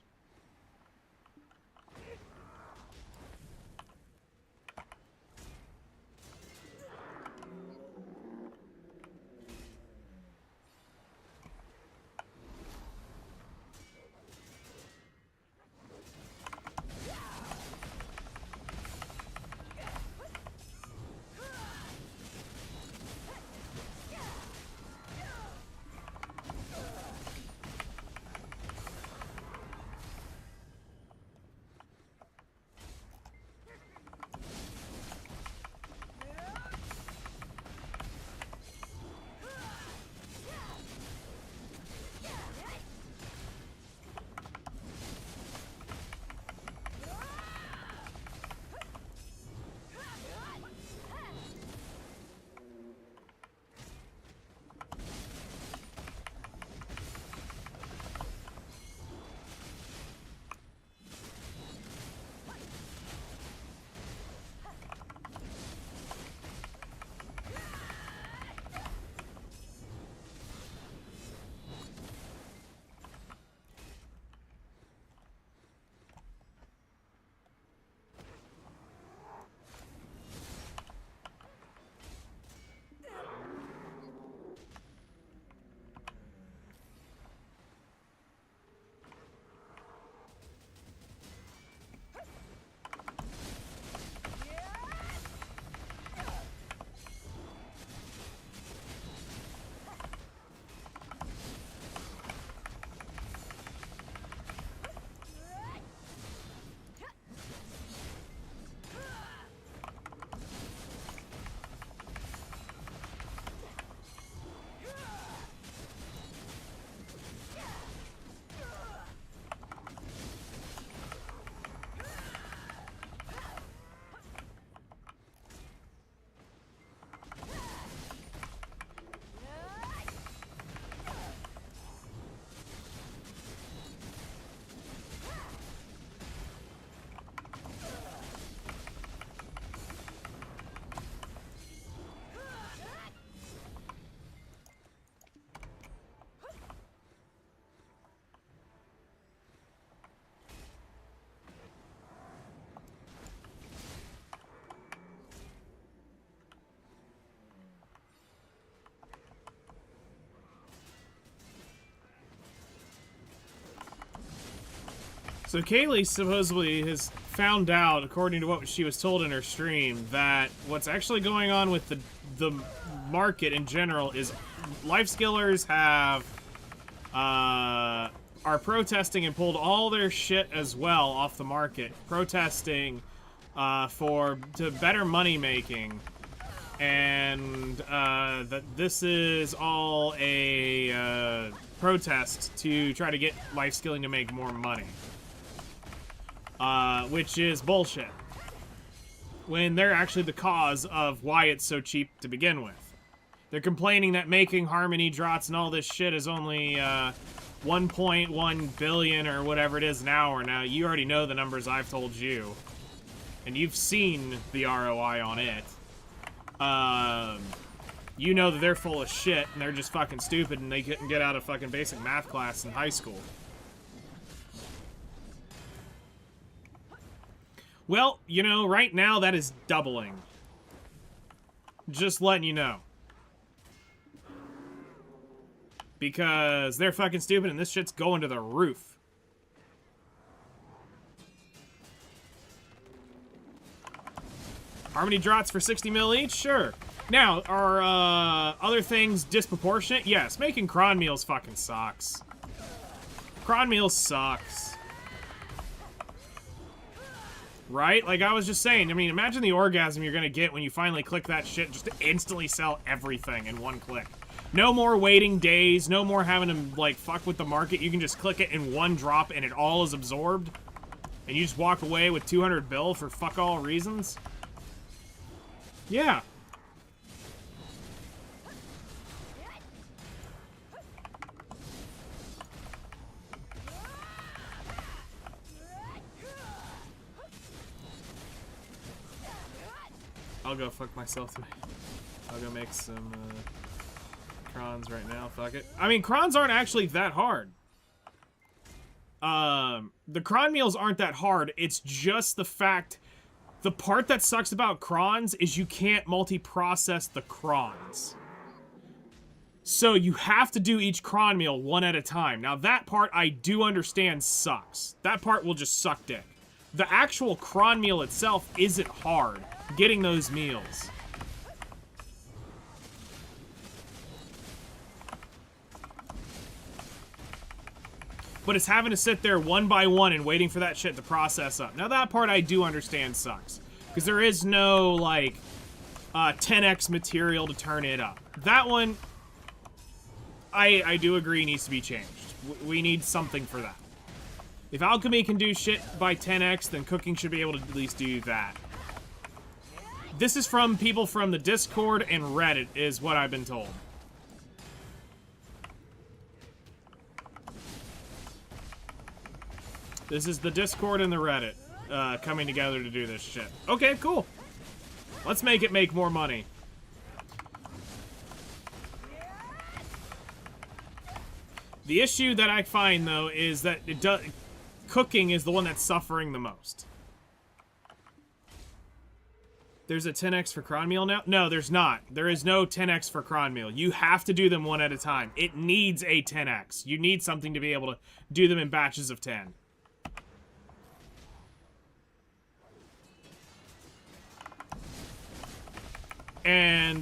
So Kaylee supposedly has found out, according to what she was told in her stream, that what's actually going on with the market in general is life skillers have are protesting and pulled all their shit as well off the market, protesting to better money making, and that this is all a protest to try to get life skilling to make more money, which is bullshit, when they're actually the cause of why it's so cheap to begin with. They're complaining that making harmony drots and all this shit is only 1.1 billion or whatever it is an hour. Now, you already know the numbers I've told you, and you've seen the ROI on it. You know that they're full of shit, and they're just fucking stupid, and they couldn't get out of fucking basic math class in high school. Well, you know, right now that is doubling. Just letting you know. Because they're fucking stupid and this shit's going to the roof. Harmony drots for 60 mil each? Sure. Now, are other things disproportionate? Yes, making cron meals fucking sucks. Cron meals sucks. Right? Like I was just saying, I mean, imagine the orgasm you're gonna get when you finally click that shit just to instantly sell everything in one click. No more waiting days, no more having to, like, fuck with the market. You can just click it in one drop and it all is absorbed. And you just walk away with 200 bill for fuck all reasons. Yeah. I'll go fuck myself tonight. I'll go make some, crons right now, fuck it. I mean, crons aren't actually that hard. The cron meals aren't that hard. It's just the fact, the part that sucks about crons is you can't multi-process the crons. So you have to do each cron meal one at a time. Now that part I do understand sucks. That part will just suck dick. The actual cron meal itself isn't hard, getting those meals. But it's having to sit there one by one and waiting for that shit to process up. Now that part I do understand sucks. Because there is no, like, 10x material to turn it up. That one, I do agree needs to be changed. We need something for that. If alchemy can do shit by 10x, then cooking should be able to at least do that. This is from people from the Discord and Reddit, is what I've been told. This is the Discord and the Reddit coming together to do this shit. Okay, cool. Let's make it make more money. The issue that I find, though, is that cooking is the one that's suffering the most. There's a 10x for cron meal now? No, there's not. There is no 10x for cron meal. You have to do them one at a time. It needs a 10x. You need something to be able to do them in batches of 10. And,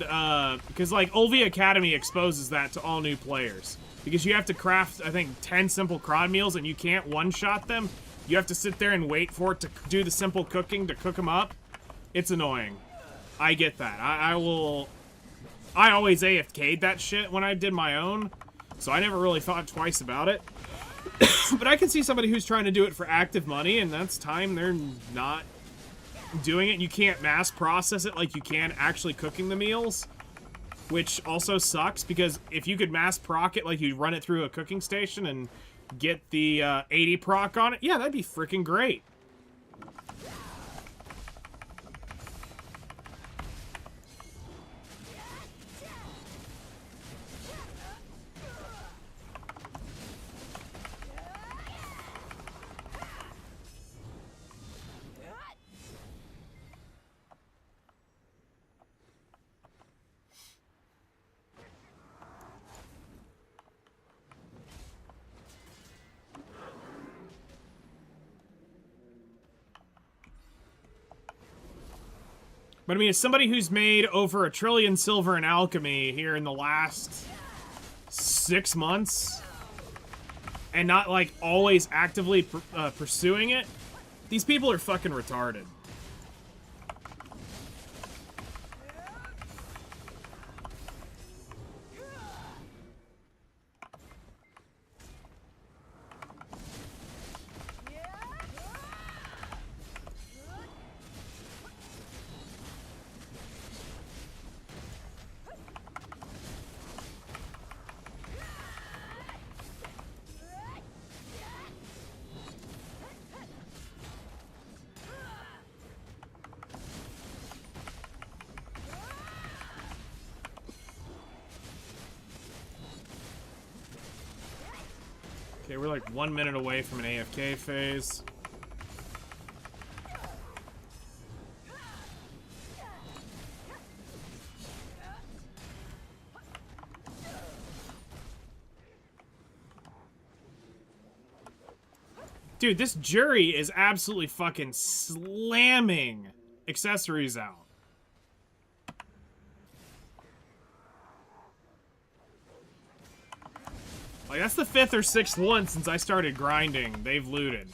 because, like, Olvia Academy exposes that to all new players. Because you have to craft, I think, 10 simple cron meals, and you can't one-shot them. You have to sit there and wait for it to do the simple cooking to cook them up. It's annoying. I get that. I always AFK'd that shit when I did my own, so I never really thought twice about it. But I can see somebody who's trying to do it for active money, and that's time they're not doing it. You can't mass process it like you can actually cooking the meals, which also sucks, because if you could mass proc it like you run it through a cooking station and get the 80 proc on it, yeah, that'd be freaking great. But I mean, as somebody who's made over $1 trillion silver in alchemy here in the last 6 months, and not like always actively pursuing it, these people are fucking retarded. Okay, we're like 1 minute away from an AFK phase. Dude, this jury is absolutely fucking slamming accessories out. Like, that's the 5th or 6th one since I started grinding. They've looted.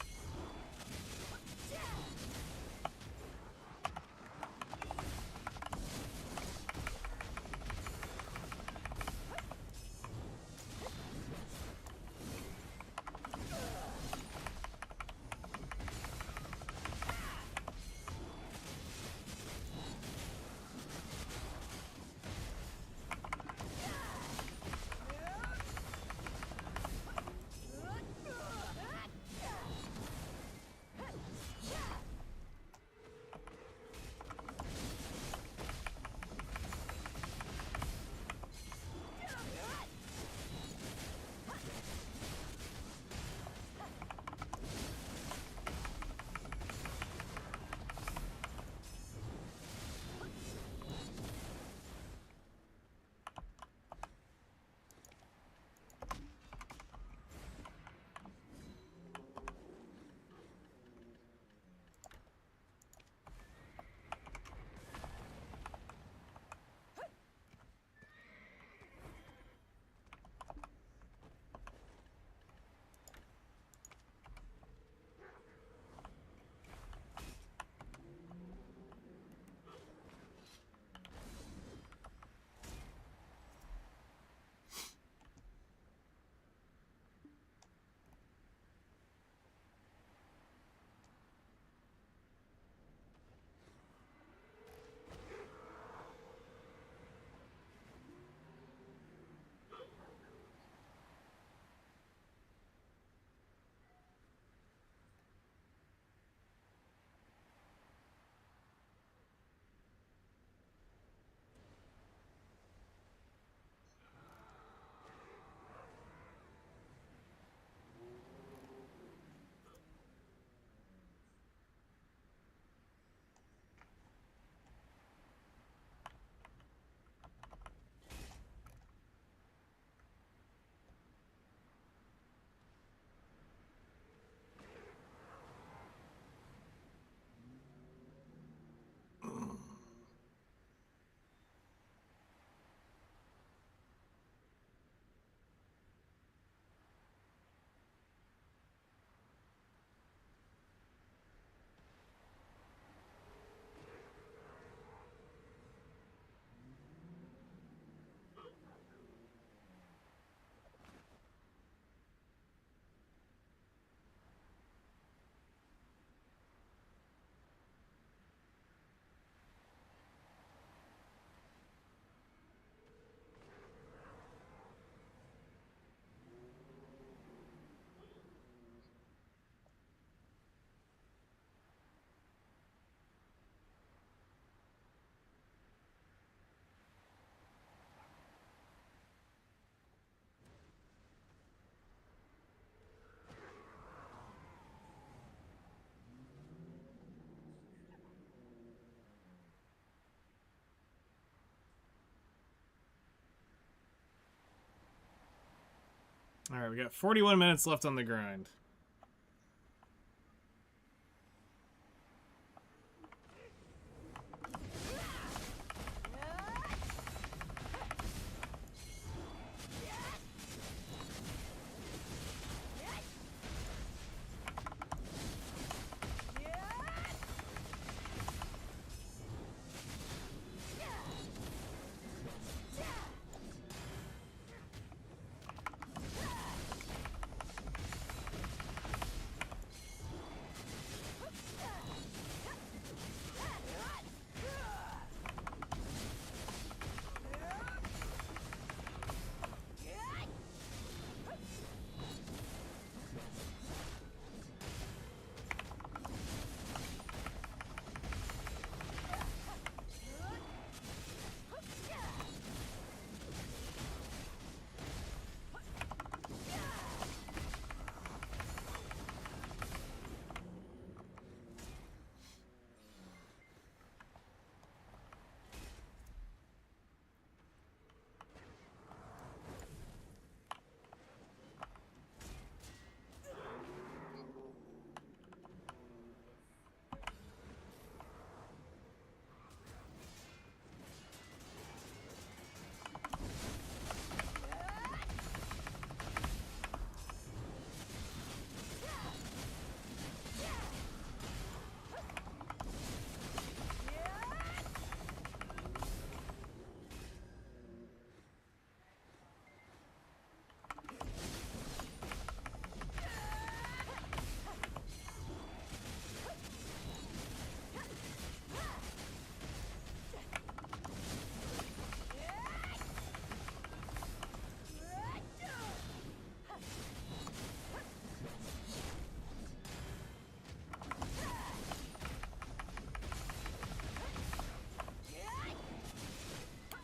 Alright, we got 41 minutes left on the grind.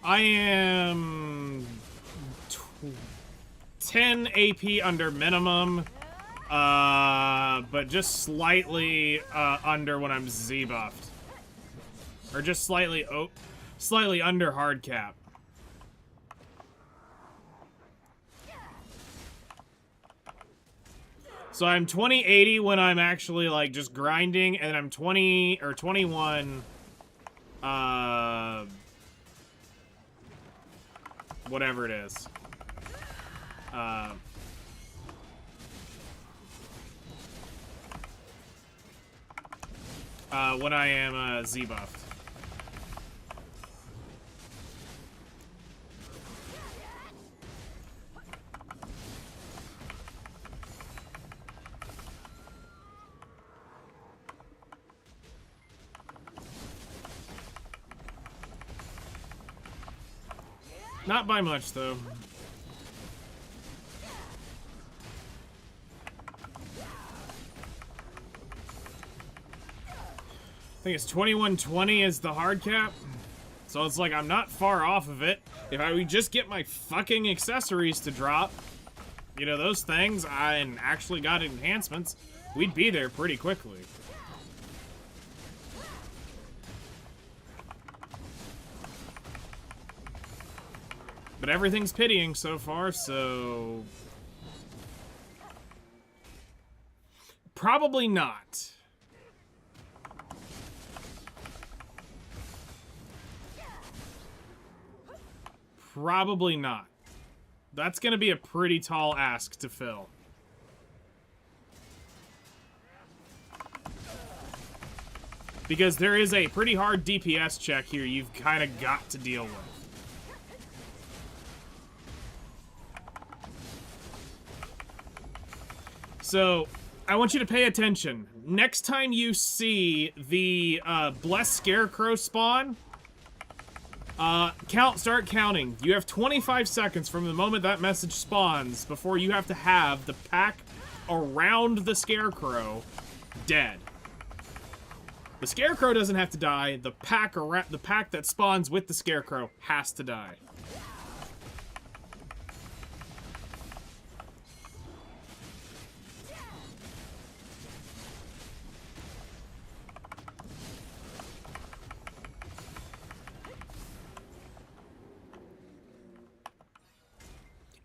I am 10 AP under minimum, but just slightly under when I'm Z buffed, or just slightly under hard cap. So I'm 2080 when I'm actually like just grinding, and I'm 20 or 21. Whatever it is. When I am Z buffed. Not by much, though. I think it's 2120 is the hard cap. So it's like I'm not far off of it. If I would just get my fucking accessories to drop, you know, those things, and actually got enhancements, we'd be there pretty quickly. But everything's pitying so far, so... Probably not. Probably not. That's gonna be a pretty tall ask to fill. Because there is a pretty hard DPS check here you've kind of got to deal with. So, I want you to pay attention. Next time you see the Blessed Scarecrow spawn, start counting. You have 25 seconds from the moment that message spawns before you have to have the pack around the Scarecrow dead. The Scarecrow doesn't have to die. The pack that spawns with the Scarecrow has to die.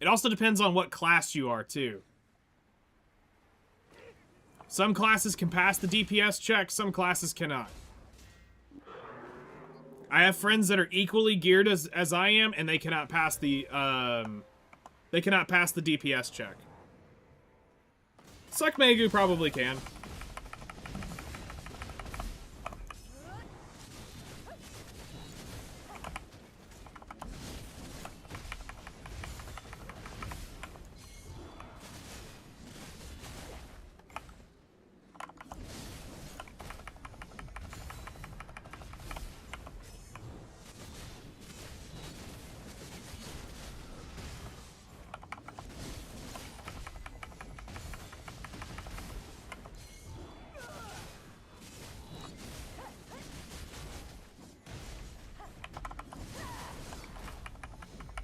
It also depends on what class you are, too. Some classes can pass the DPS check, some classes cannot. I have friends that are equally geared as I am, and they cannot pass the DPS check. Suck Megu probably can.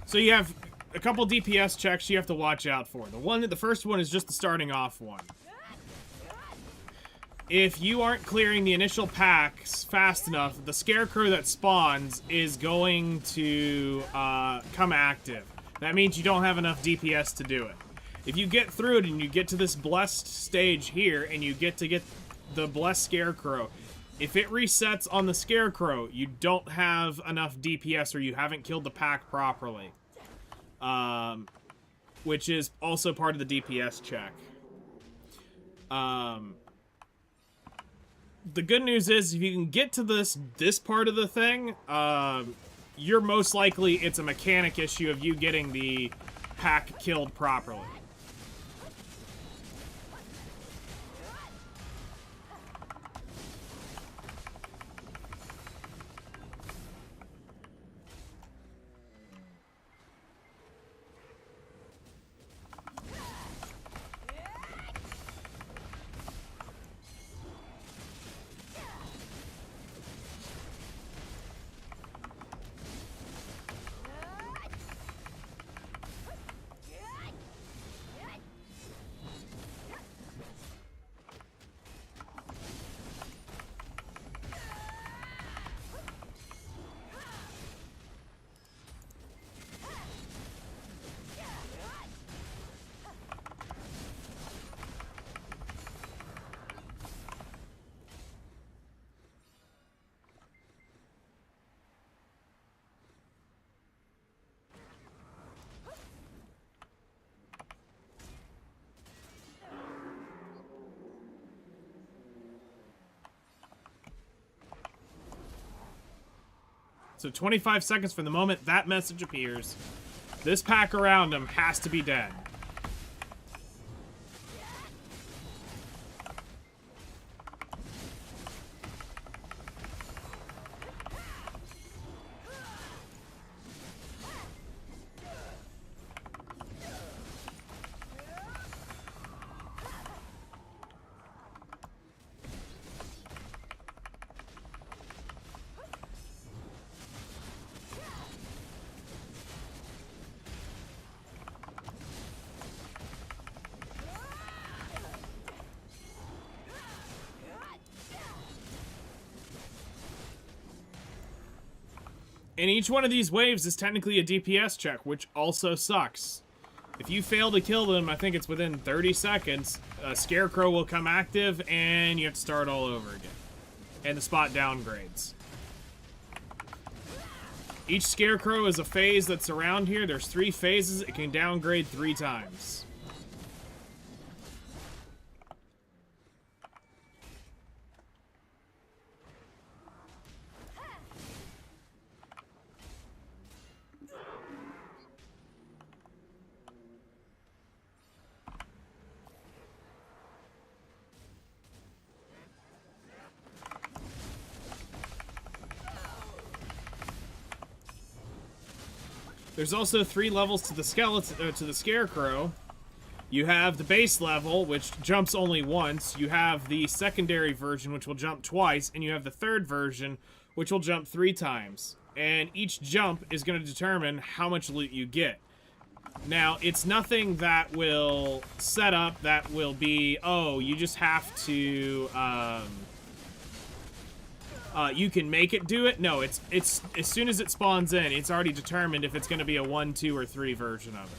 So you have a couple DPS checks you have to watch out for. The first one is just the starting off one. If you aren't clearing the initial packs fast enough, the Scarecrow that spawns is going to come active. That means you don't have enough DPS to do it. If you get through it and you get to this blessed stage here and you get the blessed Scarecrow, if it resets on the Scarecrow, you don't have enough DPS or you haven't killed the pack properly. Which is also part of the DPS check. The good news is if you can get to this part of the thing, you're most likely it's a mechanic issue of you getting the pack killed properly. So 25 seconds from the moment that message appears, this pack around him has to be dead. And each one of these waves is technically a DPS check, which also sucks. If you fail to kill them, I think it's within 30 seconds, a Scarecrow will come active, and you have to start all over again. And the spot downgrades. Each Scarecrow is a phase that's around here. There's 3 phases. It can downgrade 3 times. There's also 3 levels to the skeleton, to the Scarecrow. You have the base level, which jumps only once. You have the secondary version, which will jump twice, and you have the third version, which will jump 3 times. And each jump is going to determine how much loot you get. Now, it's nothing that will set up that will be, oh, you just have to, you can make it do it. No, it's as soon as it spawns in, it's already determined if it's going to be a 1, 2, or 3 version of it.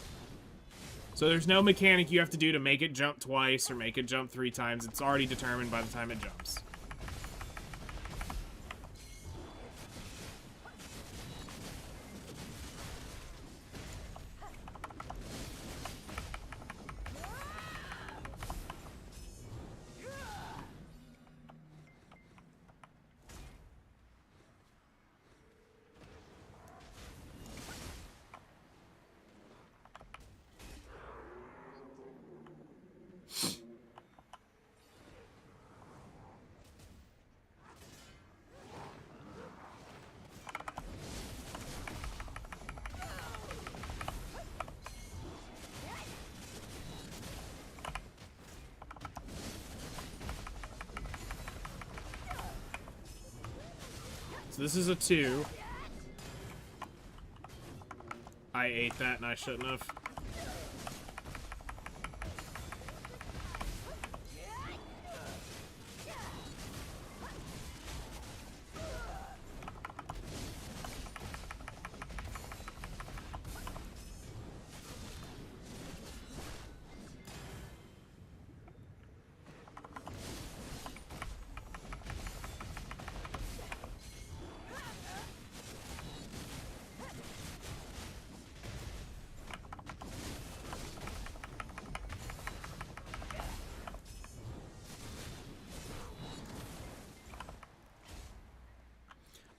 So there's no mechanic you have to do to make it jump twice or make it jump 3 times. It's already determined by the time it jumps. So this is a 2. I ate that and I shouldn't have.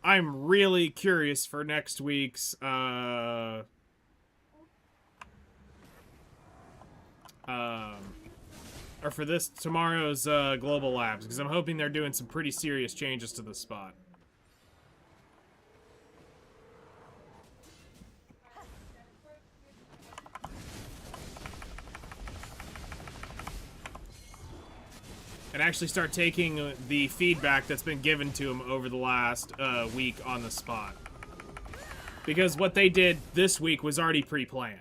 I'm really curious for next week's, or for tomorrow's, Global Labs, because I'm hoping they're doing some pretty serious changes to the spot. And actually start taking the feedback that's been given to them over the last week on the spot. Because what they did this week was already pre-planned.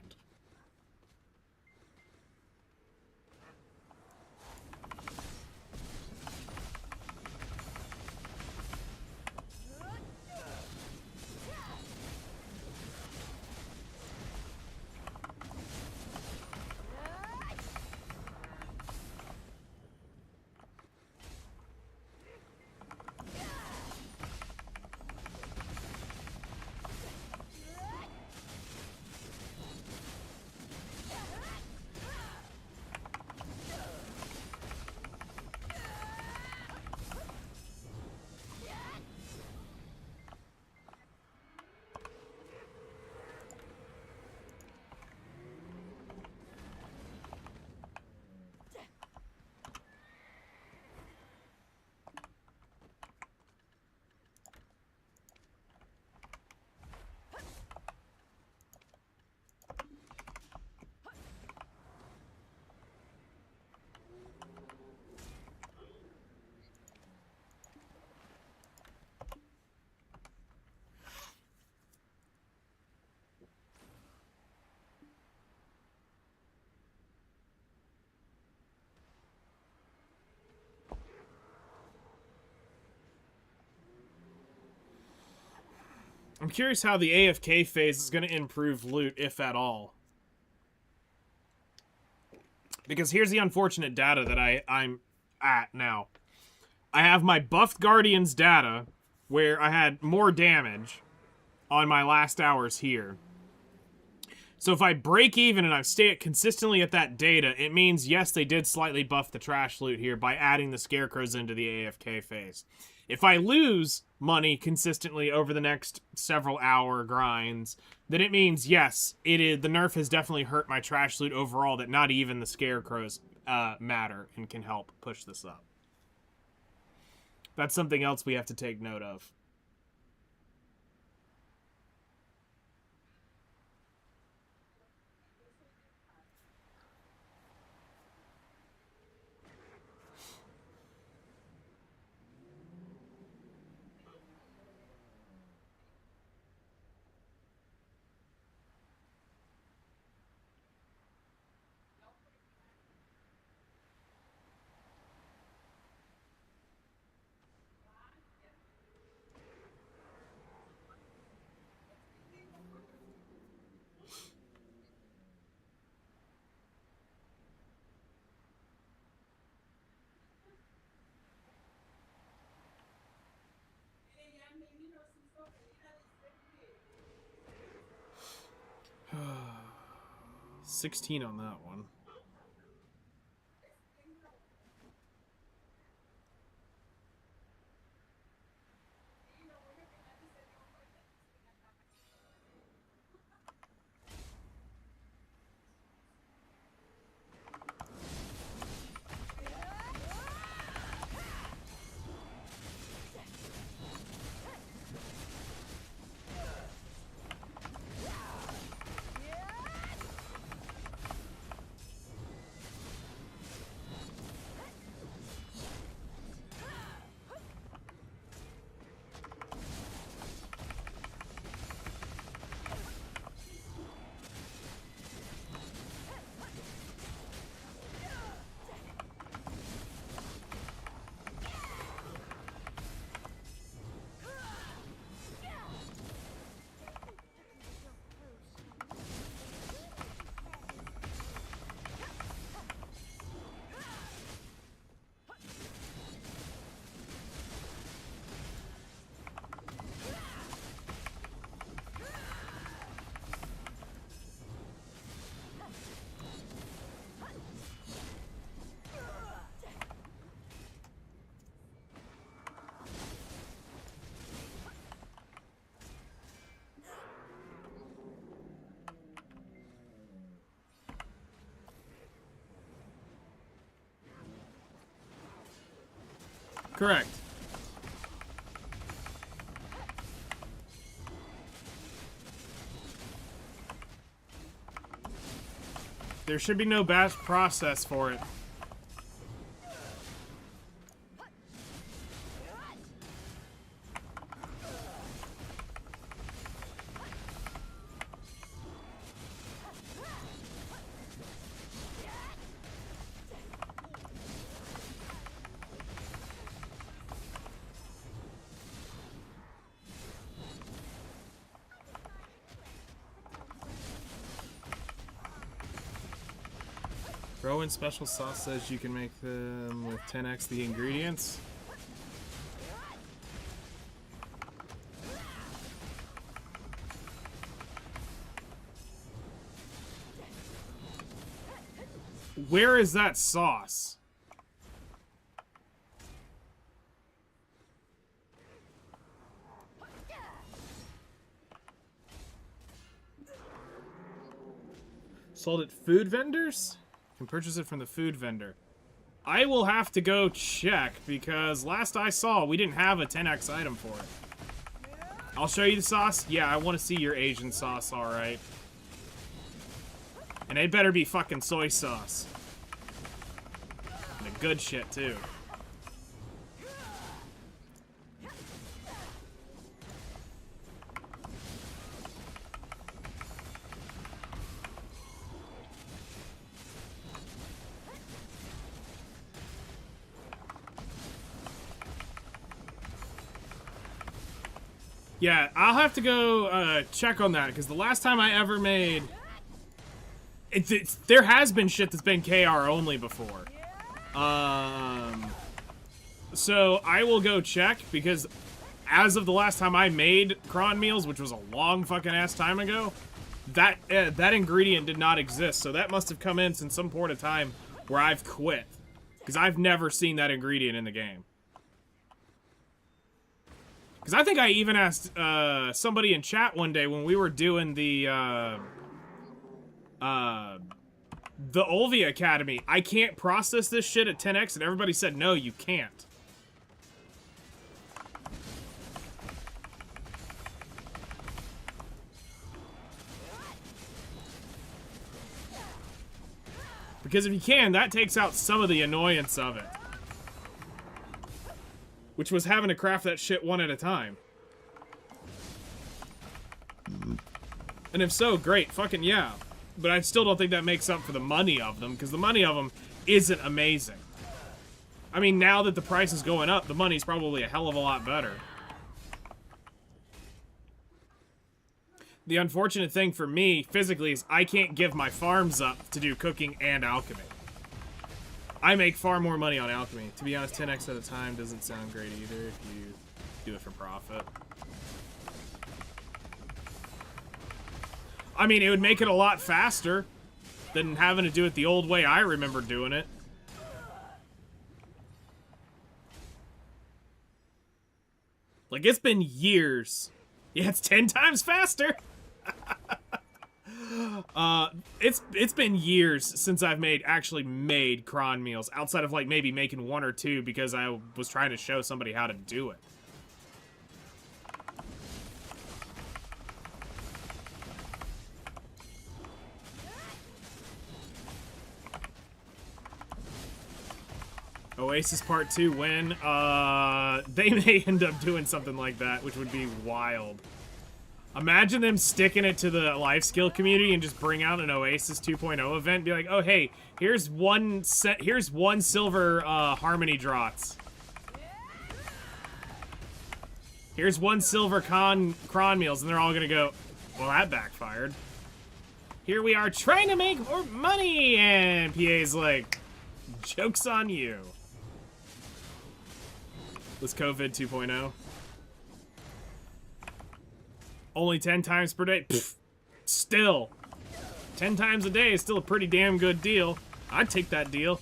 I'm curious how the AFK phase is going to improve loot, if at all. Because here's the unfortunate data that I'm at now. I have my buffed Guardians data, where I had more damage on my last hours here. So if I break even and I stay consistently at that data, it means, yes, they did slightly buff the trash loot here by adding the scarecrows into the AFK phase. If I lose money consistently over the next several hour grinds, then it means, yes, the nerf has definitely hurt my trash loot overall, that not even the scarecrows matter and can help push this up. That's something else we have to take note of. $16 on that one. Correct. There should be no batch process for it. Rowan Special Sauce says you can make them with 10x the ingredients. Where is that sauce? Sold at food vendors? Can purchase it from the food vendor. I will have to go check because last I saw we didn't have a 10x item for it. I'll show you the sauce. Yeah, I want to see your Asian sauce, alright. And it better be fucking soy sauce. And the good shit too. Yeah, I'll have to go check on that, because the last time I ever made... there has been shit that's been KR only before. So I will go check, because as of the last time I made cron meals, which was a long fucking ass time ago, that ingredient did not exist. So that must have come in since some point of time where I've quit, because I've never seen that ingredient in the game. Because I think I even asked somebody in chat one day when we were doing the Olvia Academy, I can't process this shit at 10x, and everybody said, no, you can't. Because if you can, that takes out some of the annoyance of it. Which was having to craft that shit one at a time. And if so, great, fucking yeah. But I still don't think that makes up for the money of them, because the money of them isn't amazing. I mean, now that the price is going up, the money's probably a hell of a lot better. The unfortunate thing for me, physically, is I can't give my farms up to do cooking and alchemy. I make far more money on alchemy. To be honest, 10x at a time doesn't sound great either if you do it for profit. I mean, it would make it a lot faster than having to do it the old way I remember doing it. Like, it's been years. Yeah, it's 10 times faster. It's been years since I've actually made cron meals, outside of like maybe making one or two because I was trying to show somebody how to do it. Oasis Part 2 when? They may end up doing something like that, which would be wild. Imagine them sticking it to the life skill community and just bring out an Oasis 2.0 event. Be like, oh hey, here's one silver harmony draughts. Here's one silver cron meals, and they're all gonna go, well, that backfired. Here we are trying to make more money, and PA's like, joke's on you. Was COVID 2.0? Only 10 times per day? Pfft, still. 10 times a day is still a pretty damn good deal. I'd take that deal.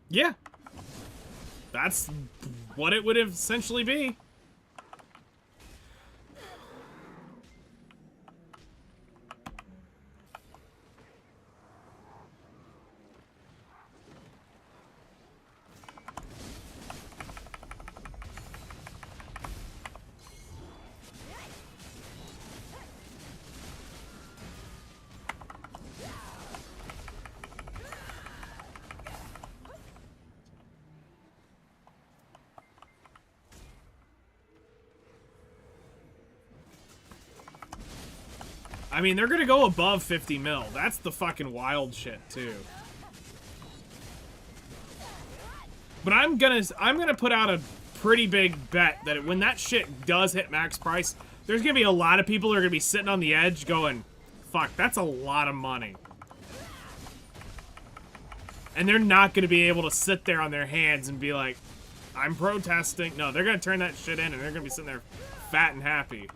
Yeah. That's what it would essentially be. I mean, they're gonna go above 50 mil. That's the fucking wild shit, too. But I'm gonna put out a pretty big bet that when that shit does hit max price, there's gonna be a lot of people who are gonna be sitting on the edge going, fuck, that's a lot of money. And they're not gonna be able to sit there on their hands and be like, I'm protesting. No, they're gonna turn that shit in and they're gonna be sitting there fat and happy.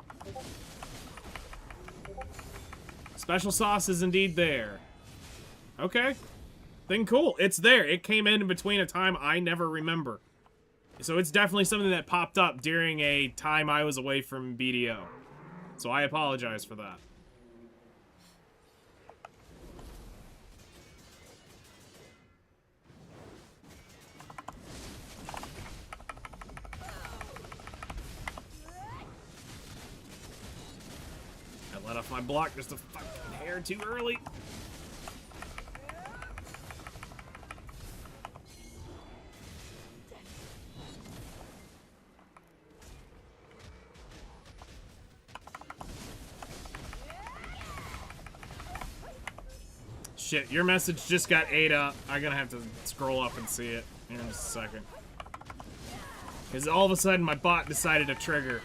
Special sauce is indeed there. Okay. Then cool. It's there. It came in between a time I never remember. So it's definitely something that popped up during a time I was away from BDO. So I apologize for that. I let off my block just a fucking hair too early. Shit, your message just got ate up. I'm gonna have to scroll up and see it here in just a second. Because all of a sudden my bot decided to trigger.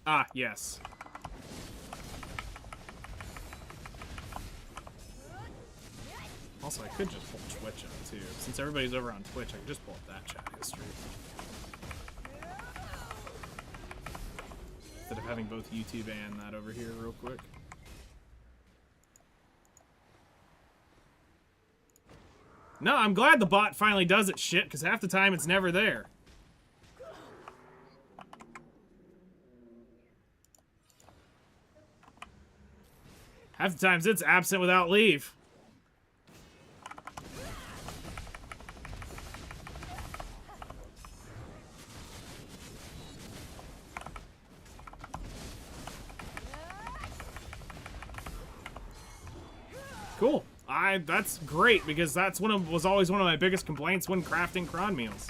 Ah, yes. Also, I could just pull Twitch up, too. Since everybody's over on Twitch, I could just pull up that chat history. Instead of having both YouTube and that over here real quick. No, I'm glad the bot finally does its shit, because half the time it's never there. Half the times it's absent without leave. Cool. That's great, because that's was always one of my biggest complaints when crafting cron meals.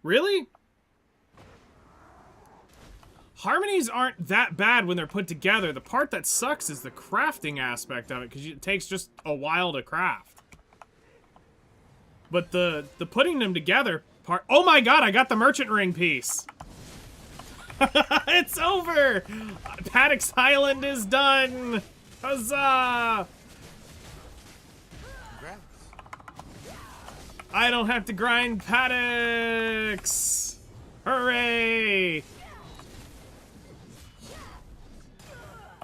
Really? Harmonies aren't that bad when they're put together. The part that sucks is the crafting aspect of it, because it takes just a while to craft. But the putting them together part... Oh my god, I got the merchant ring piece! It's over! Paddock's Island is done! Huzzah! I don't have to grind paddocks! Hooray!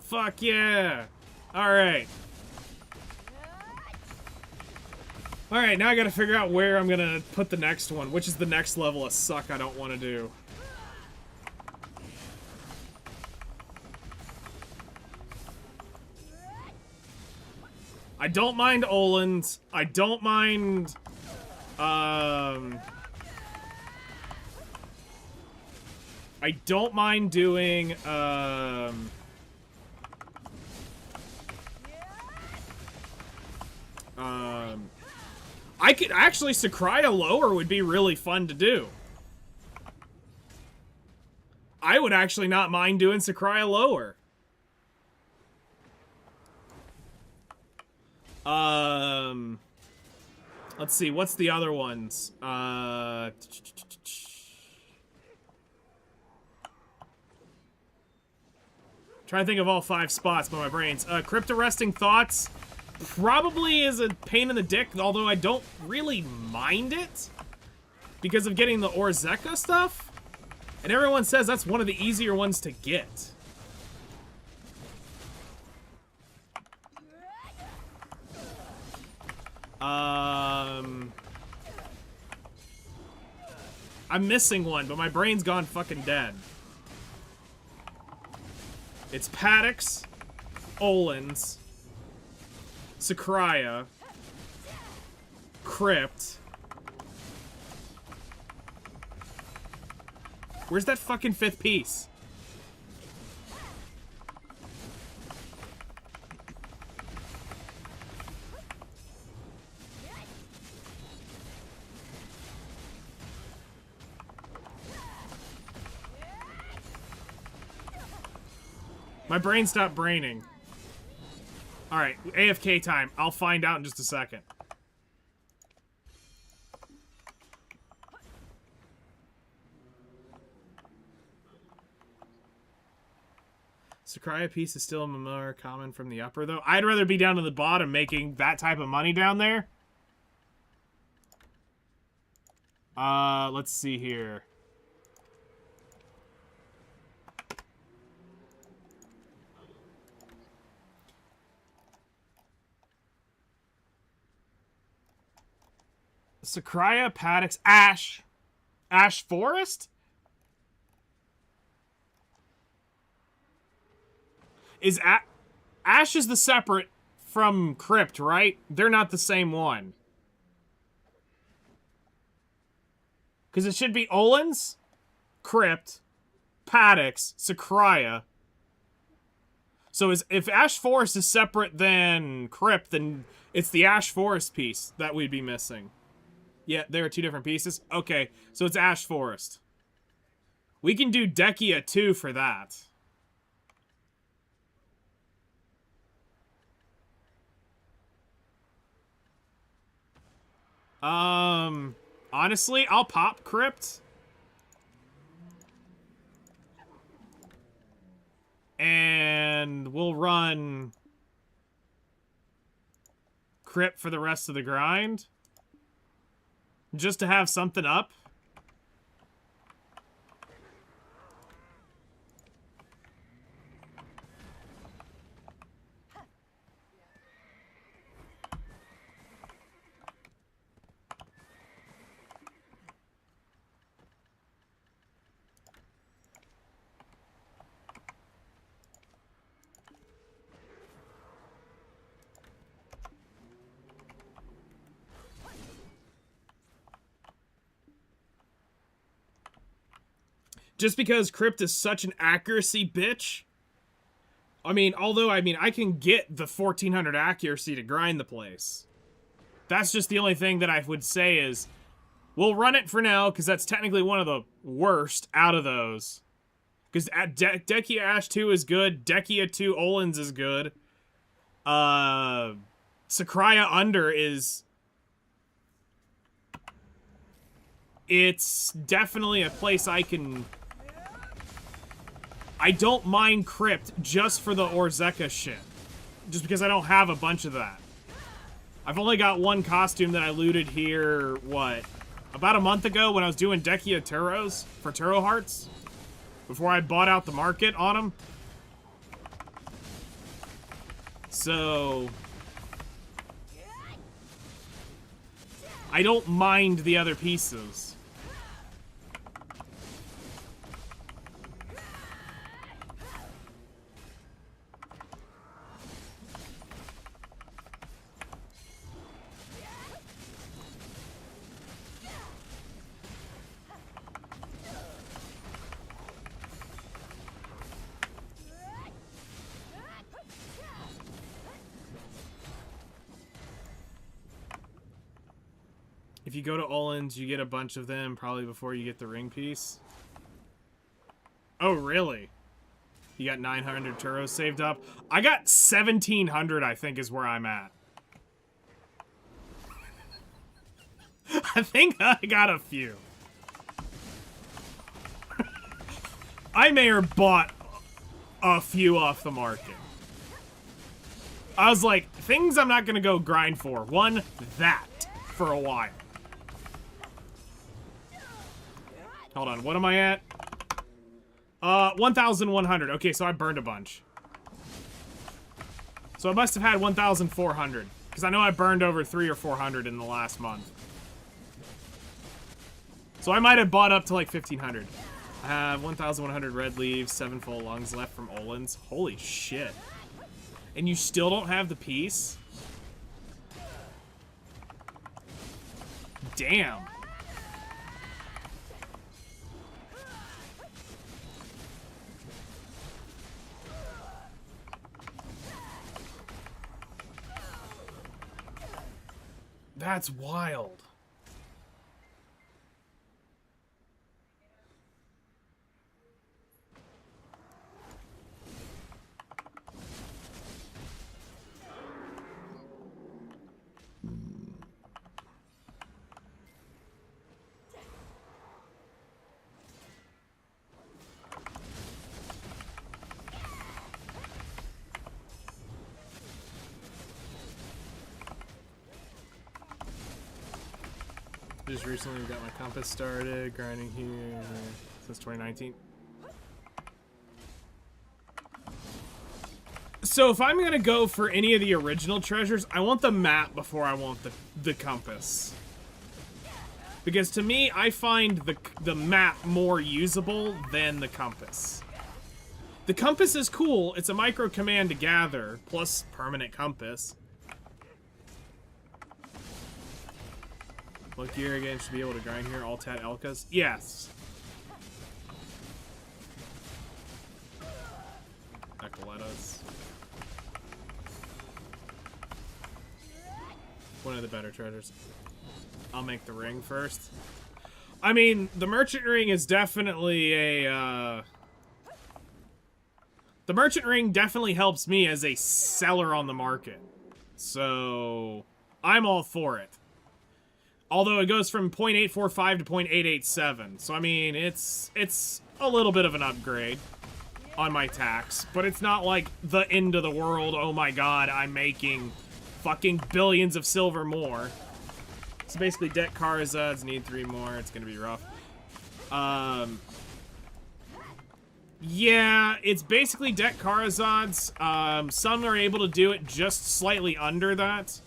Fuck yeah! Alright. Alright, now I gotta figure out where I'm gonna put the next one, which is the next level of suck I don't want to do. I don't mind Olin's. I don't mind... I don't mind doing, I could actually, Sakurai lower would be really fun to do. I would actually not mind doing Sakurai lower. Let's see, what's the other ones? Trying to think of all 5 spots, but my brain's Crypt Arresting Thoughts probably is a pain in the dick, although I don't really mind it because of getting the Orzeka stuff, and everyone says that's one of the easier ones to get. I'm missing one, but my brain's gone fucking dead. It's Paddock's, Olin's, Sakurai, Crypt. Where's that fucking 5th piece? My brain stopped braining. Alright, AFK time. I'll find out in just a second. Sakurai piece is still more common from the upper, though. I'd rather be down to the bottom making that type of money down there. Let's see here. Sakuria, Paddocks, Ash. Ash Forest? Ash is the separate from Crypt, right? They're not the same one. Because it should be Olin's, Crypt, Paddocks, Sakuria. So if Ash Forest is separate than Crypt, then it's the Ash Forest piece that we'd be missing. Yeah, there are two different pieces. Okay, so it's Ash Forest. We can do Dekia 2 for that. Honestly, I'll pop Crypt. And we'll run Crypt for the rest of the grind. Just to have something up. Just because Crypt is such an accuracy bitch. I mean, I can get the 1400 accuracy to grind the place. That's just the only thing that I would say is, we'll run it for now, because that's technically one of the worst out of those. Because Dekia Ash 2 is good, Dekia 2 Olin's is good. Sakuria Under is... It's definitely a place I can... I don't mind Crypt just for the Orzeka shit. Just because I don't have a bunch of that. I've only got one costume that I looted here, what? About a month ago when I was doing Dekia Turos for Turo Hearts. Before I bought out the market on them. So... I don't mind the other pieces. If you go to Olin's, you get a bunch of them probably before you get the ring piece. Oh, really? You got 900 Turos saved up? I got 1,700, I think, is where I'm at. I think I got a few. I may have bought a few off the market. I was like, things I'm not going to go grind for. One, that for a while. Hold on, what am I at? 1,100. Okay, so I burned a bunch. So I must have had 1,400. Because I know I burned over 300 or 400 in the last month. So I might have bought up to like 1,500. I have 1,100 red leaves, 7 full lungs left from Olin's. Holy shit. And you still don't have the piece? Damn. That's wild. Just recently got my compass started, grinding here since 2019. So if I'm gonna go for any of the original treasures, I want the map before I want the compass. Because to me, I find the map more usable than the compass. The compass is cool. It's a micro command to gather, plus permanent compass. What gear again should be able to grind here? Alt-tat Elkas? Yes. Ecoletas. One of the better treasures. I'll make the ring first. I mean, the merchant ring is definitely a, the merchant ring definitely helps me as a seller on the market. So, I'm all for it. Although it goes from 0.845 to 0.887. So, I mean, it's a little bit of an upgrade on my tax. But it's not like the end of the world, oh my god, I'm making fucking billions of silver more. So basically, Det Karazads need 3 more. It's gonna be rough. Yeah, it's basically Det Karazads. Some are able to do it just slightly under that.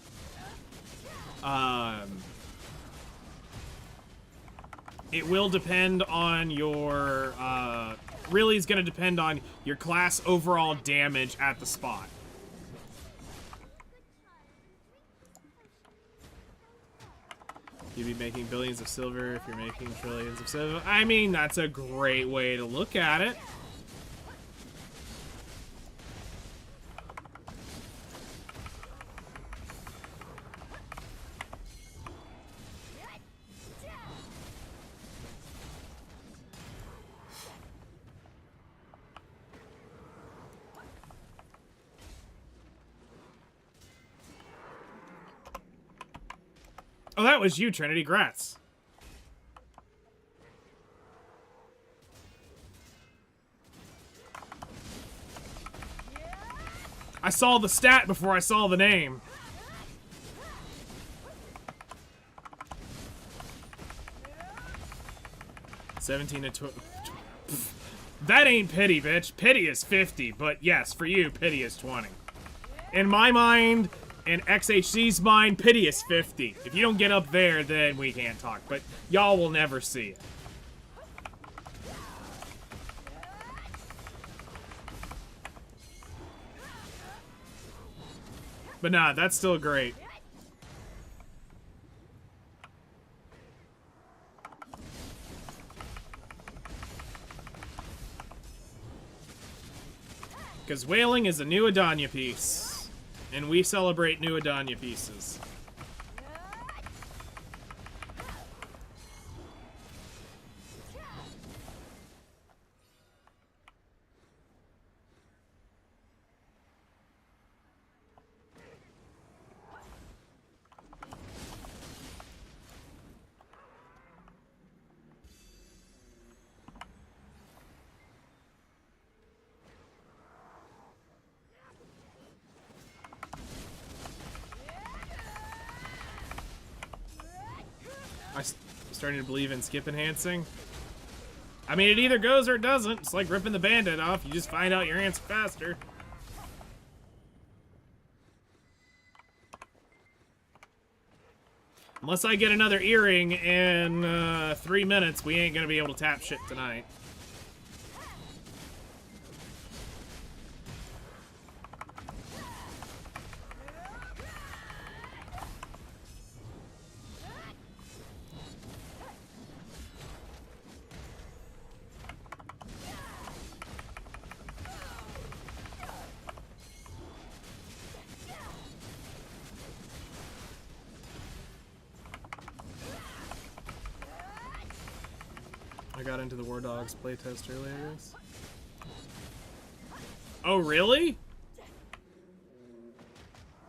It will depend on your, really is gonna depend on your class overall damage at the spot. You'd be making billions of silver if you're making trillions of silver. I mean, that's a great way to look at it. Oh, that was you, Trinity. Grats. I saw the stat before I saw the name. $17 to that ain't pity, bitch. Pity is 50, but yes, for you, pity is 20. In my mind, in XHC's mind, pity is 50. If you don't get up there, then we can't talk. But y'all will never see it. But nah, that's still great. Because whaling is a new Adanya piece. And we celebrate new Adanya pieces. Starting to believe in skip enhancing. I mean, it either goes or it doesn't. It's like ripping the Band-Aid off. You just find out your answer faster. Unless I get another earring in 3 minutes, we ain't gonna be able to tap shit tonight. I got into the War Dogs playtest earlier, I guess. Oh, really?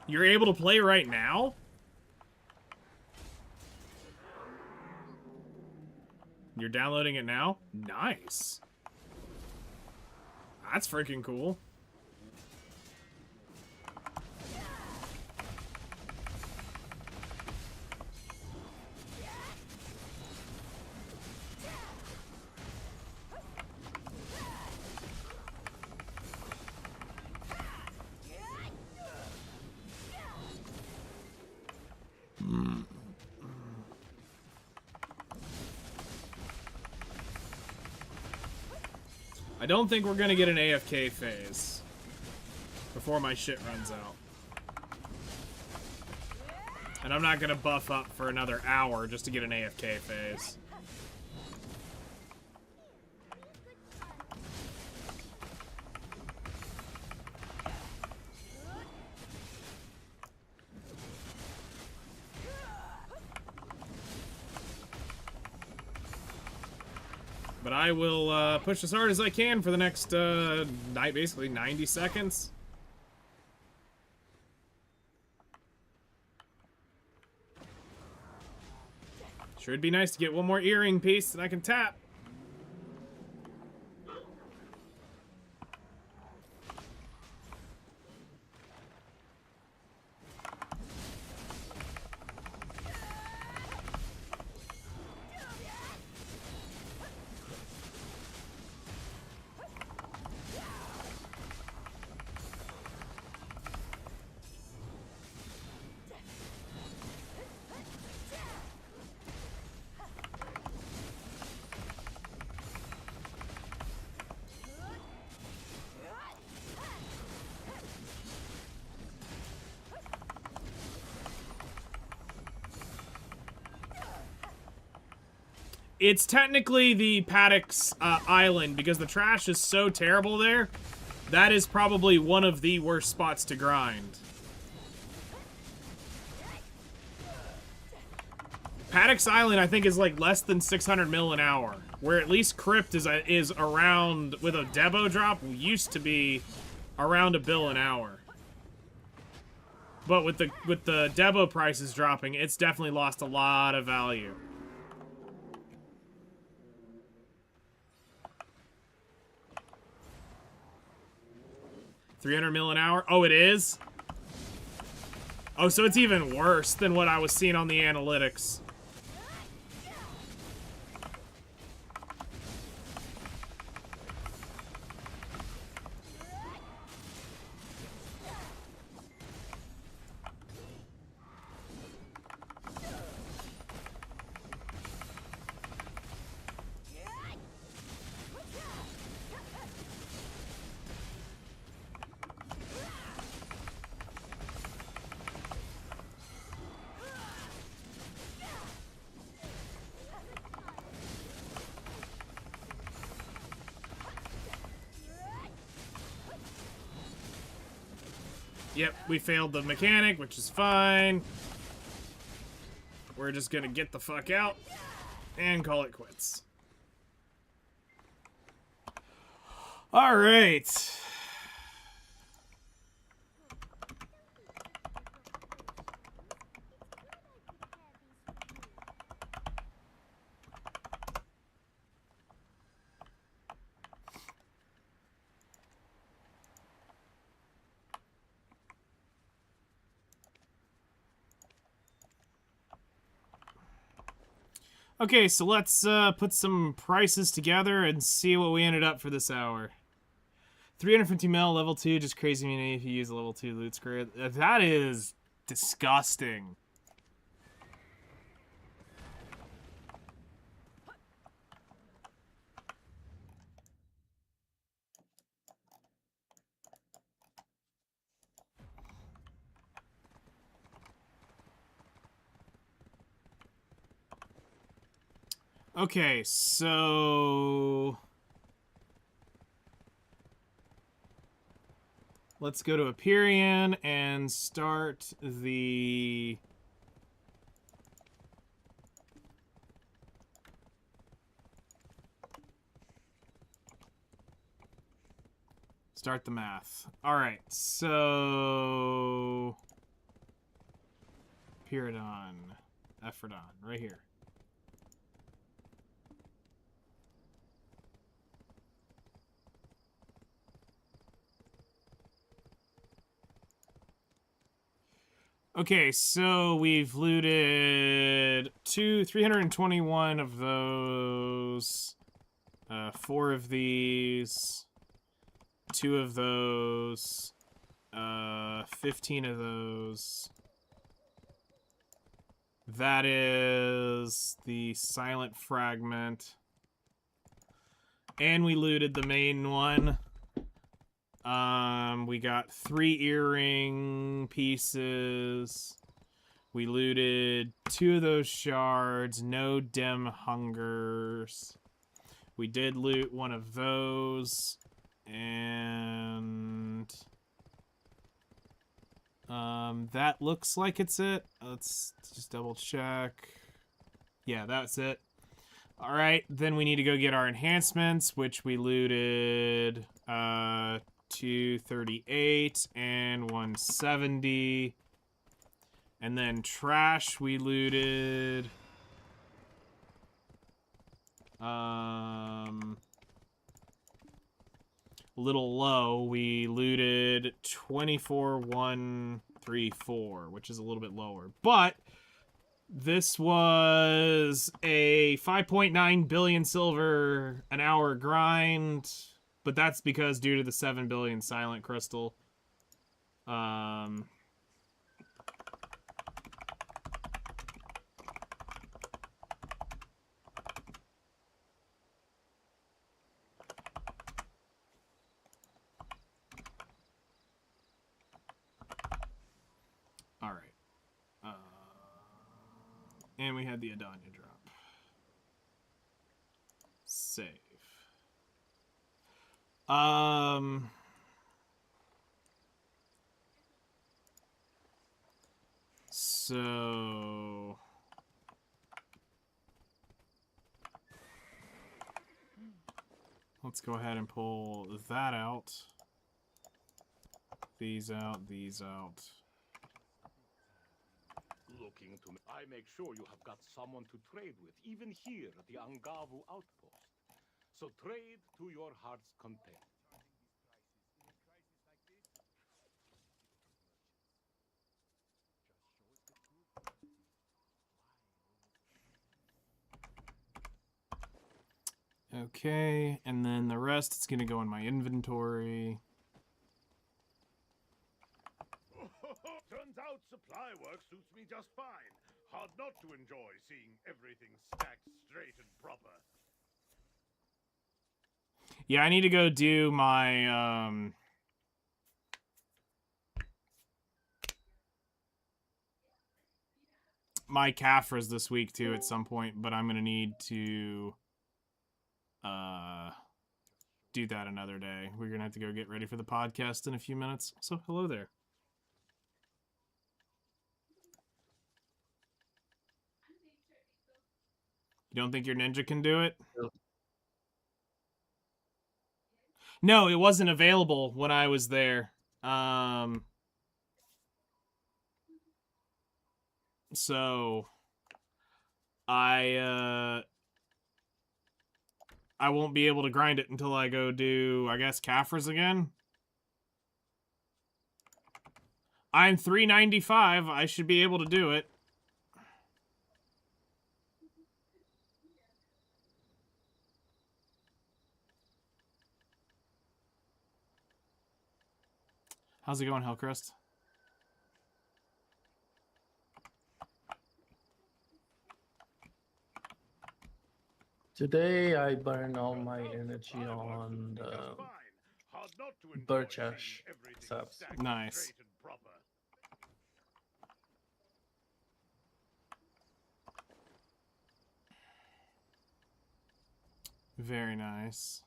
You're able to play right now? You're downloading it now? Nice. That's freaking cool. I don't think we're gonna get an AFK phase before my shit runs out. And I'm not gonna buff up for another hour just to get an AFK phase. But I will push as hard as I can for the next, basically 90 seconds. Sure, it'd be nice to get one more earring piece that I can tap. It's technically the Paddocks Island because the trash is so terrible there. That is probably one of the worst spots to grind. Paddocks Island, I think, is like less than 600 mil an hour, where at least Crypt is around with a Debo drop used to be around $1 bill an hour. But with the Debo prices dropping, it's definitely lost a lot of value. 300 mil an hour? Oh, it is? Oh, so it's even worse than what I was seeing on the analytics. Yep, we failed the mechanic, which is fine. We're just gonna get the fuck out and call it quits. All right. Okay, so let's put some prices together and see what we ended up for this hour. 350 mil, level 2, just crazy mini if you use a level 2 loot square. That is disgusting. Okay, so let's go to Aperion and start the math. All right, so Pyridon, Ephrodon, right here. Okay, so we've looted 321 of those, 4 of these, 2 of those, 15 of those. That is the silent fragment. And we looted the main one. We got 3 earring pieces. We looted 2 of those shards. No dim hungers. We did loot 1 of those. And that looks like it's it. Let's just double check. Yeah, that's it. All right, then we need to go get our enhancements, which we looted 238 and 170. And then trash we looted a little low. We looted 24,134, which is a little bit lower. But this was a 5.9 billion silver an hour grind, but that's because due to the 7 billion silent crystal. All right. And we had the Adanya drop. Save. So let's go ahead and pull that out. These out, these out. Looking to me, I make sure you have got someone to trade with, even here at the Angavu outpost. So trade to your heart's content. Okay, and then the rest is gonna go in my inventory. Turns out supply work suits me just fine. Hard not to enjoy seeing everything stacked straight and proper. Yeah, I need to go do my my Caphras this week too at some point, but I'm gonna need to do that another day. We're gonna have to go get ready for the podcast in a few minutes. So hello there. You don't think your ninja can do it? No, it wasn't available when I was there. So I won't be able to grind it until I go do, I guess, Caphras again. I'm 395. I should be able to do it. How's it going, Hellcrest? Today I burn all my energy on birch ash subs. Nice. Very nice.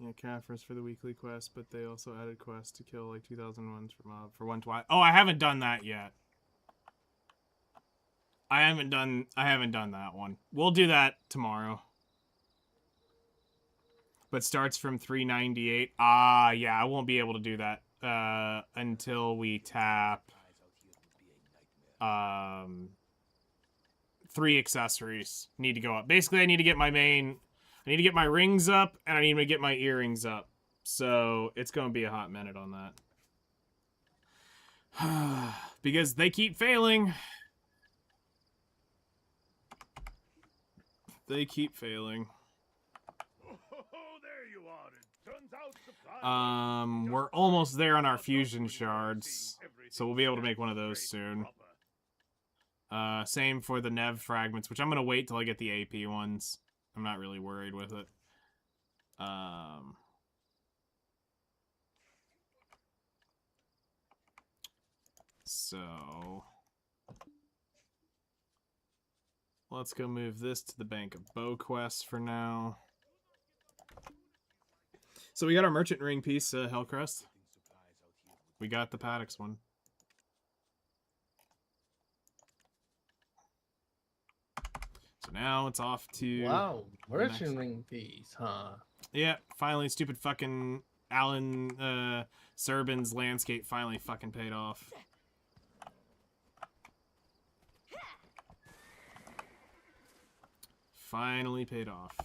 Yeah, Caphras for the weekly quest, but they also added quests to kill like 2,000 ones for mob for 120. Oh, I haven't done that yet. I haven't done that one. We'll do that tomorrow. But starts from 398. Ah, yeah, I won't be able to do that until we tap 3 accessories need to go up. Basically, I need to get my main, I need to get my rings up, and I need to get my earrings up. So it's going to be a hot minute on that. Because they keep failing. They keep failing. We're almost there on our fusion shards, so we'll be able to make one of those soon. Same for the Nev fragments, which I'm gonna wait till I get the AP ones. I'm not really worried with it. So let's go move this to the Bank of Bow Quest for now. So we got our Merchant Ring piece, Hellcrest. We got the Paddocks one. So now it's off to... Wow, the merchant next- ring piece, huh? Yeah, finally stupid fucking Alan Serban's landscape finally fucking paid off. Finally paid off.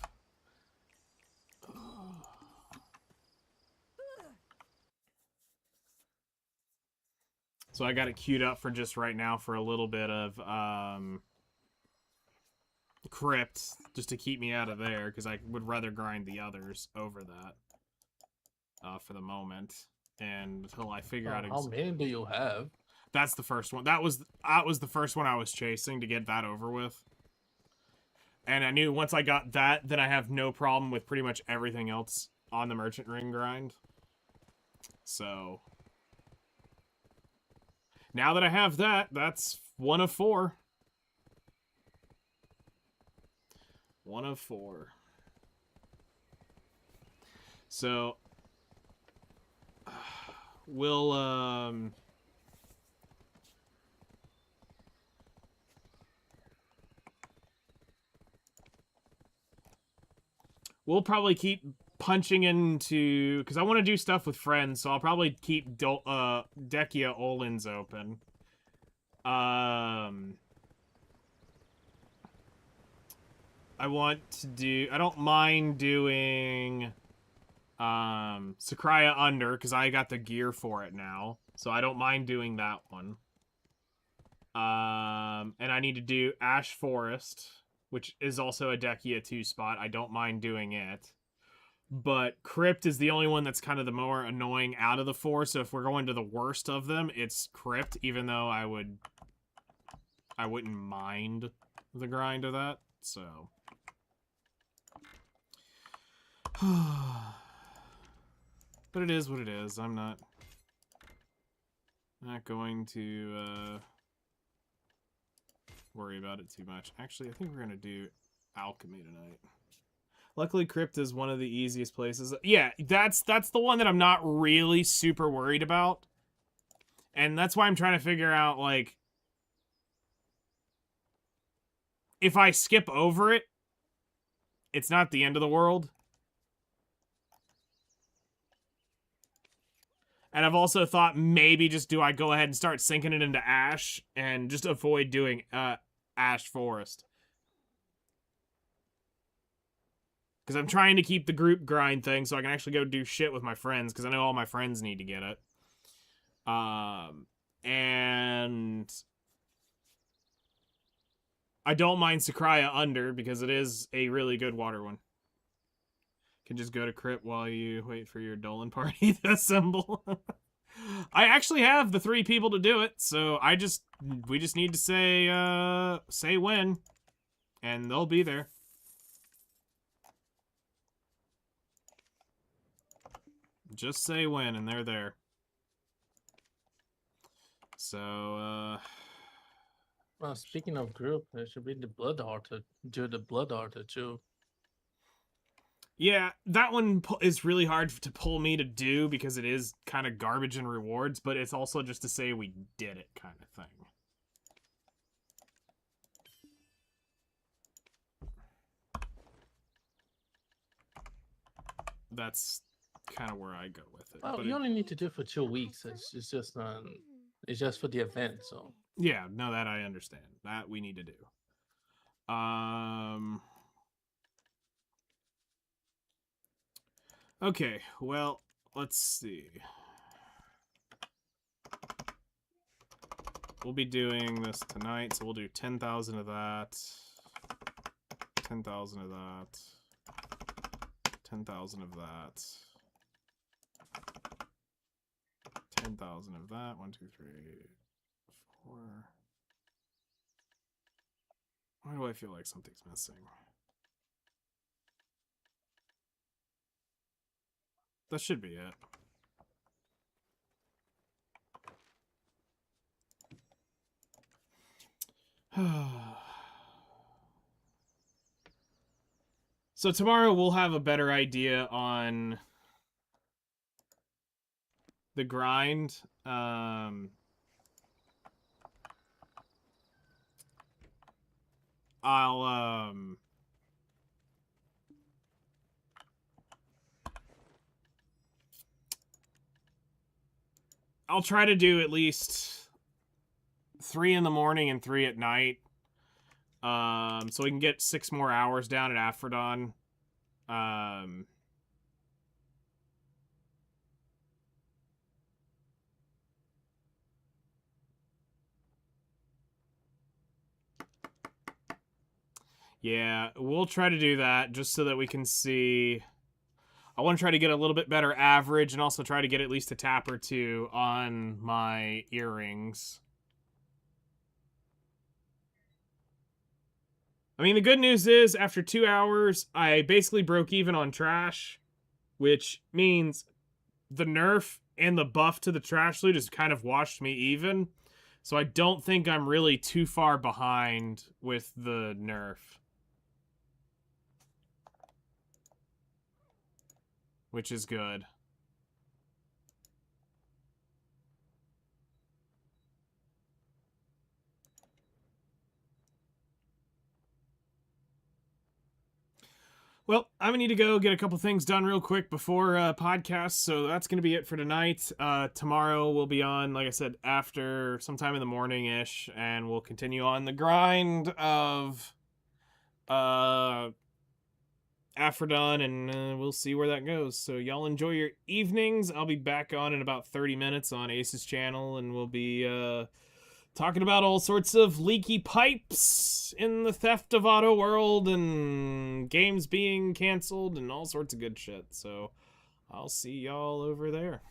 So I got it queued up for just right now for a little bit of Crypt, just to keep me out of there, because I would rather grind the others over that for the moment, and until I figure out How many do you have? That's the first one. That was the first one I was chasing to get that over with. And I knew once I got that, then I have no problem with pretty much everything else on the Merchant Ring grind. So now that I have that, that's 1 of 4. 1 of 4. So we'll probably keep punching into, because I want to do stuff with friends, so I'll probably keep Dekia Olins open. I don't mind doing Sakraya Under, because I got the gear for it now, so I don't mind doing that one. And I need to do Ash Forest, which is also a Dekia 2 spot. I don't mind doing it. But Crypt is the only one that's kind of the more annoying out of the 4, so if we're going to the worst of them, it's Crypt, even though I wouldn't mind the grind of that, so. But it is what it is. I'm not going to worry about it too much. Actually, I think we're gonna do Alchemy tonight. Luckily, Crypt is one of the easiest places. Yeah, that's the one that I'm not really super worried about. And that's why I'm trying to figure out, like, if I skip over it, it's not the end of the world. And I've also thought maybe just do I go ahead and start sinking it into Ash and just avoid doing Ash Forest. Because I'm trying to keep the group grind thing so I can actually go do shit with my friends, because I know all my friends need to get it. And I don't mind Sakraya Under, because it is a really good water one. Can just go to Crypt while you wait for your Dolan party to assemble. I actually have the 3 people to do it, so we just need to say when, and they'll be there. Just say when, and they're there. So, Well, speaking of group, there should be the Blood Altar. Do the Blood Altar too. yeah, that one is really hard to pull me to do because it is kind of garbage in rewards, but it's also just to say we did it kind of thing. That's kind of where I go with it. Well, but you only need to do it for 2 weeks. It's just it's just for the event, so. Yeah, no, that I understand. That we need to do. Okay, well, let's see. We'll be doing this tonight, so we'll do 10,000 of that. 10,000 of that. 10,000 of that. 10,000 of that. 1, 2, 3, 4. Why do I feel like something's missing? That should be it. So tomorrow we'll have a better idea on the grind. I'll try to do at least 3 in the morning and 3 at night. So we can get 6 more hours down at Aphrodon. Yeah, we'll try to do that just so that we can see. I want to try to get a little bit better average and also try to get at least a tap or 2 on my earrings. I mean, the good news is, after 2 hours, I basically broke even on trash, which means the nerf and the buff to the trash loot has kind of washed me even. So I don't think I'm really too far behind with the nerf. Which is good. Well, I'm gonna need to go get a couple things done real quick before podcast, so that's gonna be it for tonight. Tomorrow we'll be on, like I said, after sometime in the morning-ish, and we'll continue on the grind of Aphrodon, and we'll see where that goes. So y'all enjoy your evenings. I'll be back on in about 30 minutes on Ace's channel, and we'll be talking about all sorts of leaky pipes in the Theft of Auto world and games being canceled and all sorts of good shit. So I'll see y'all over there.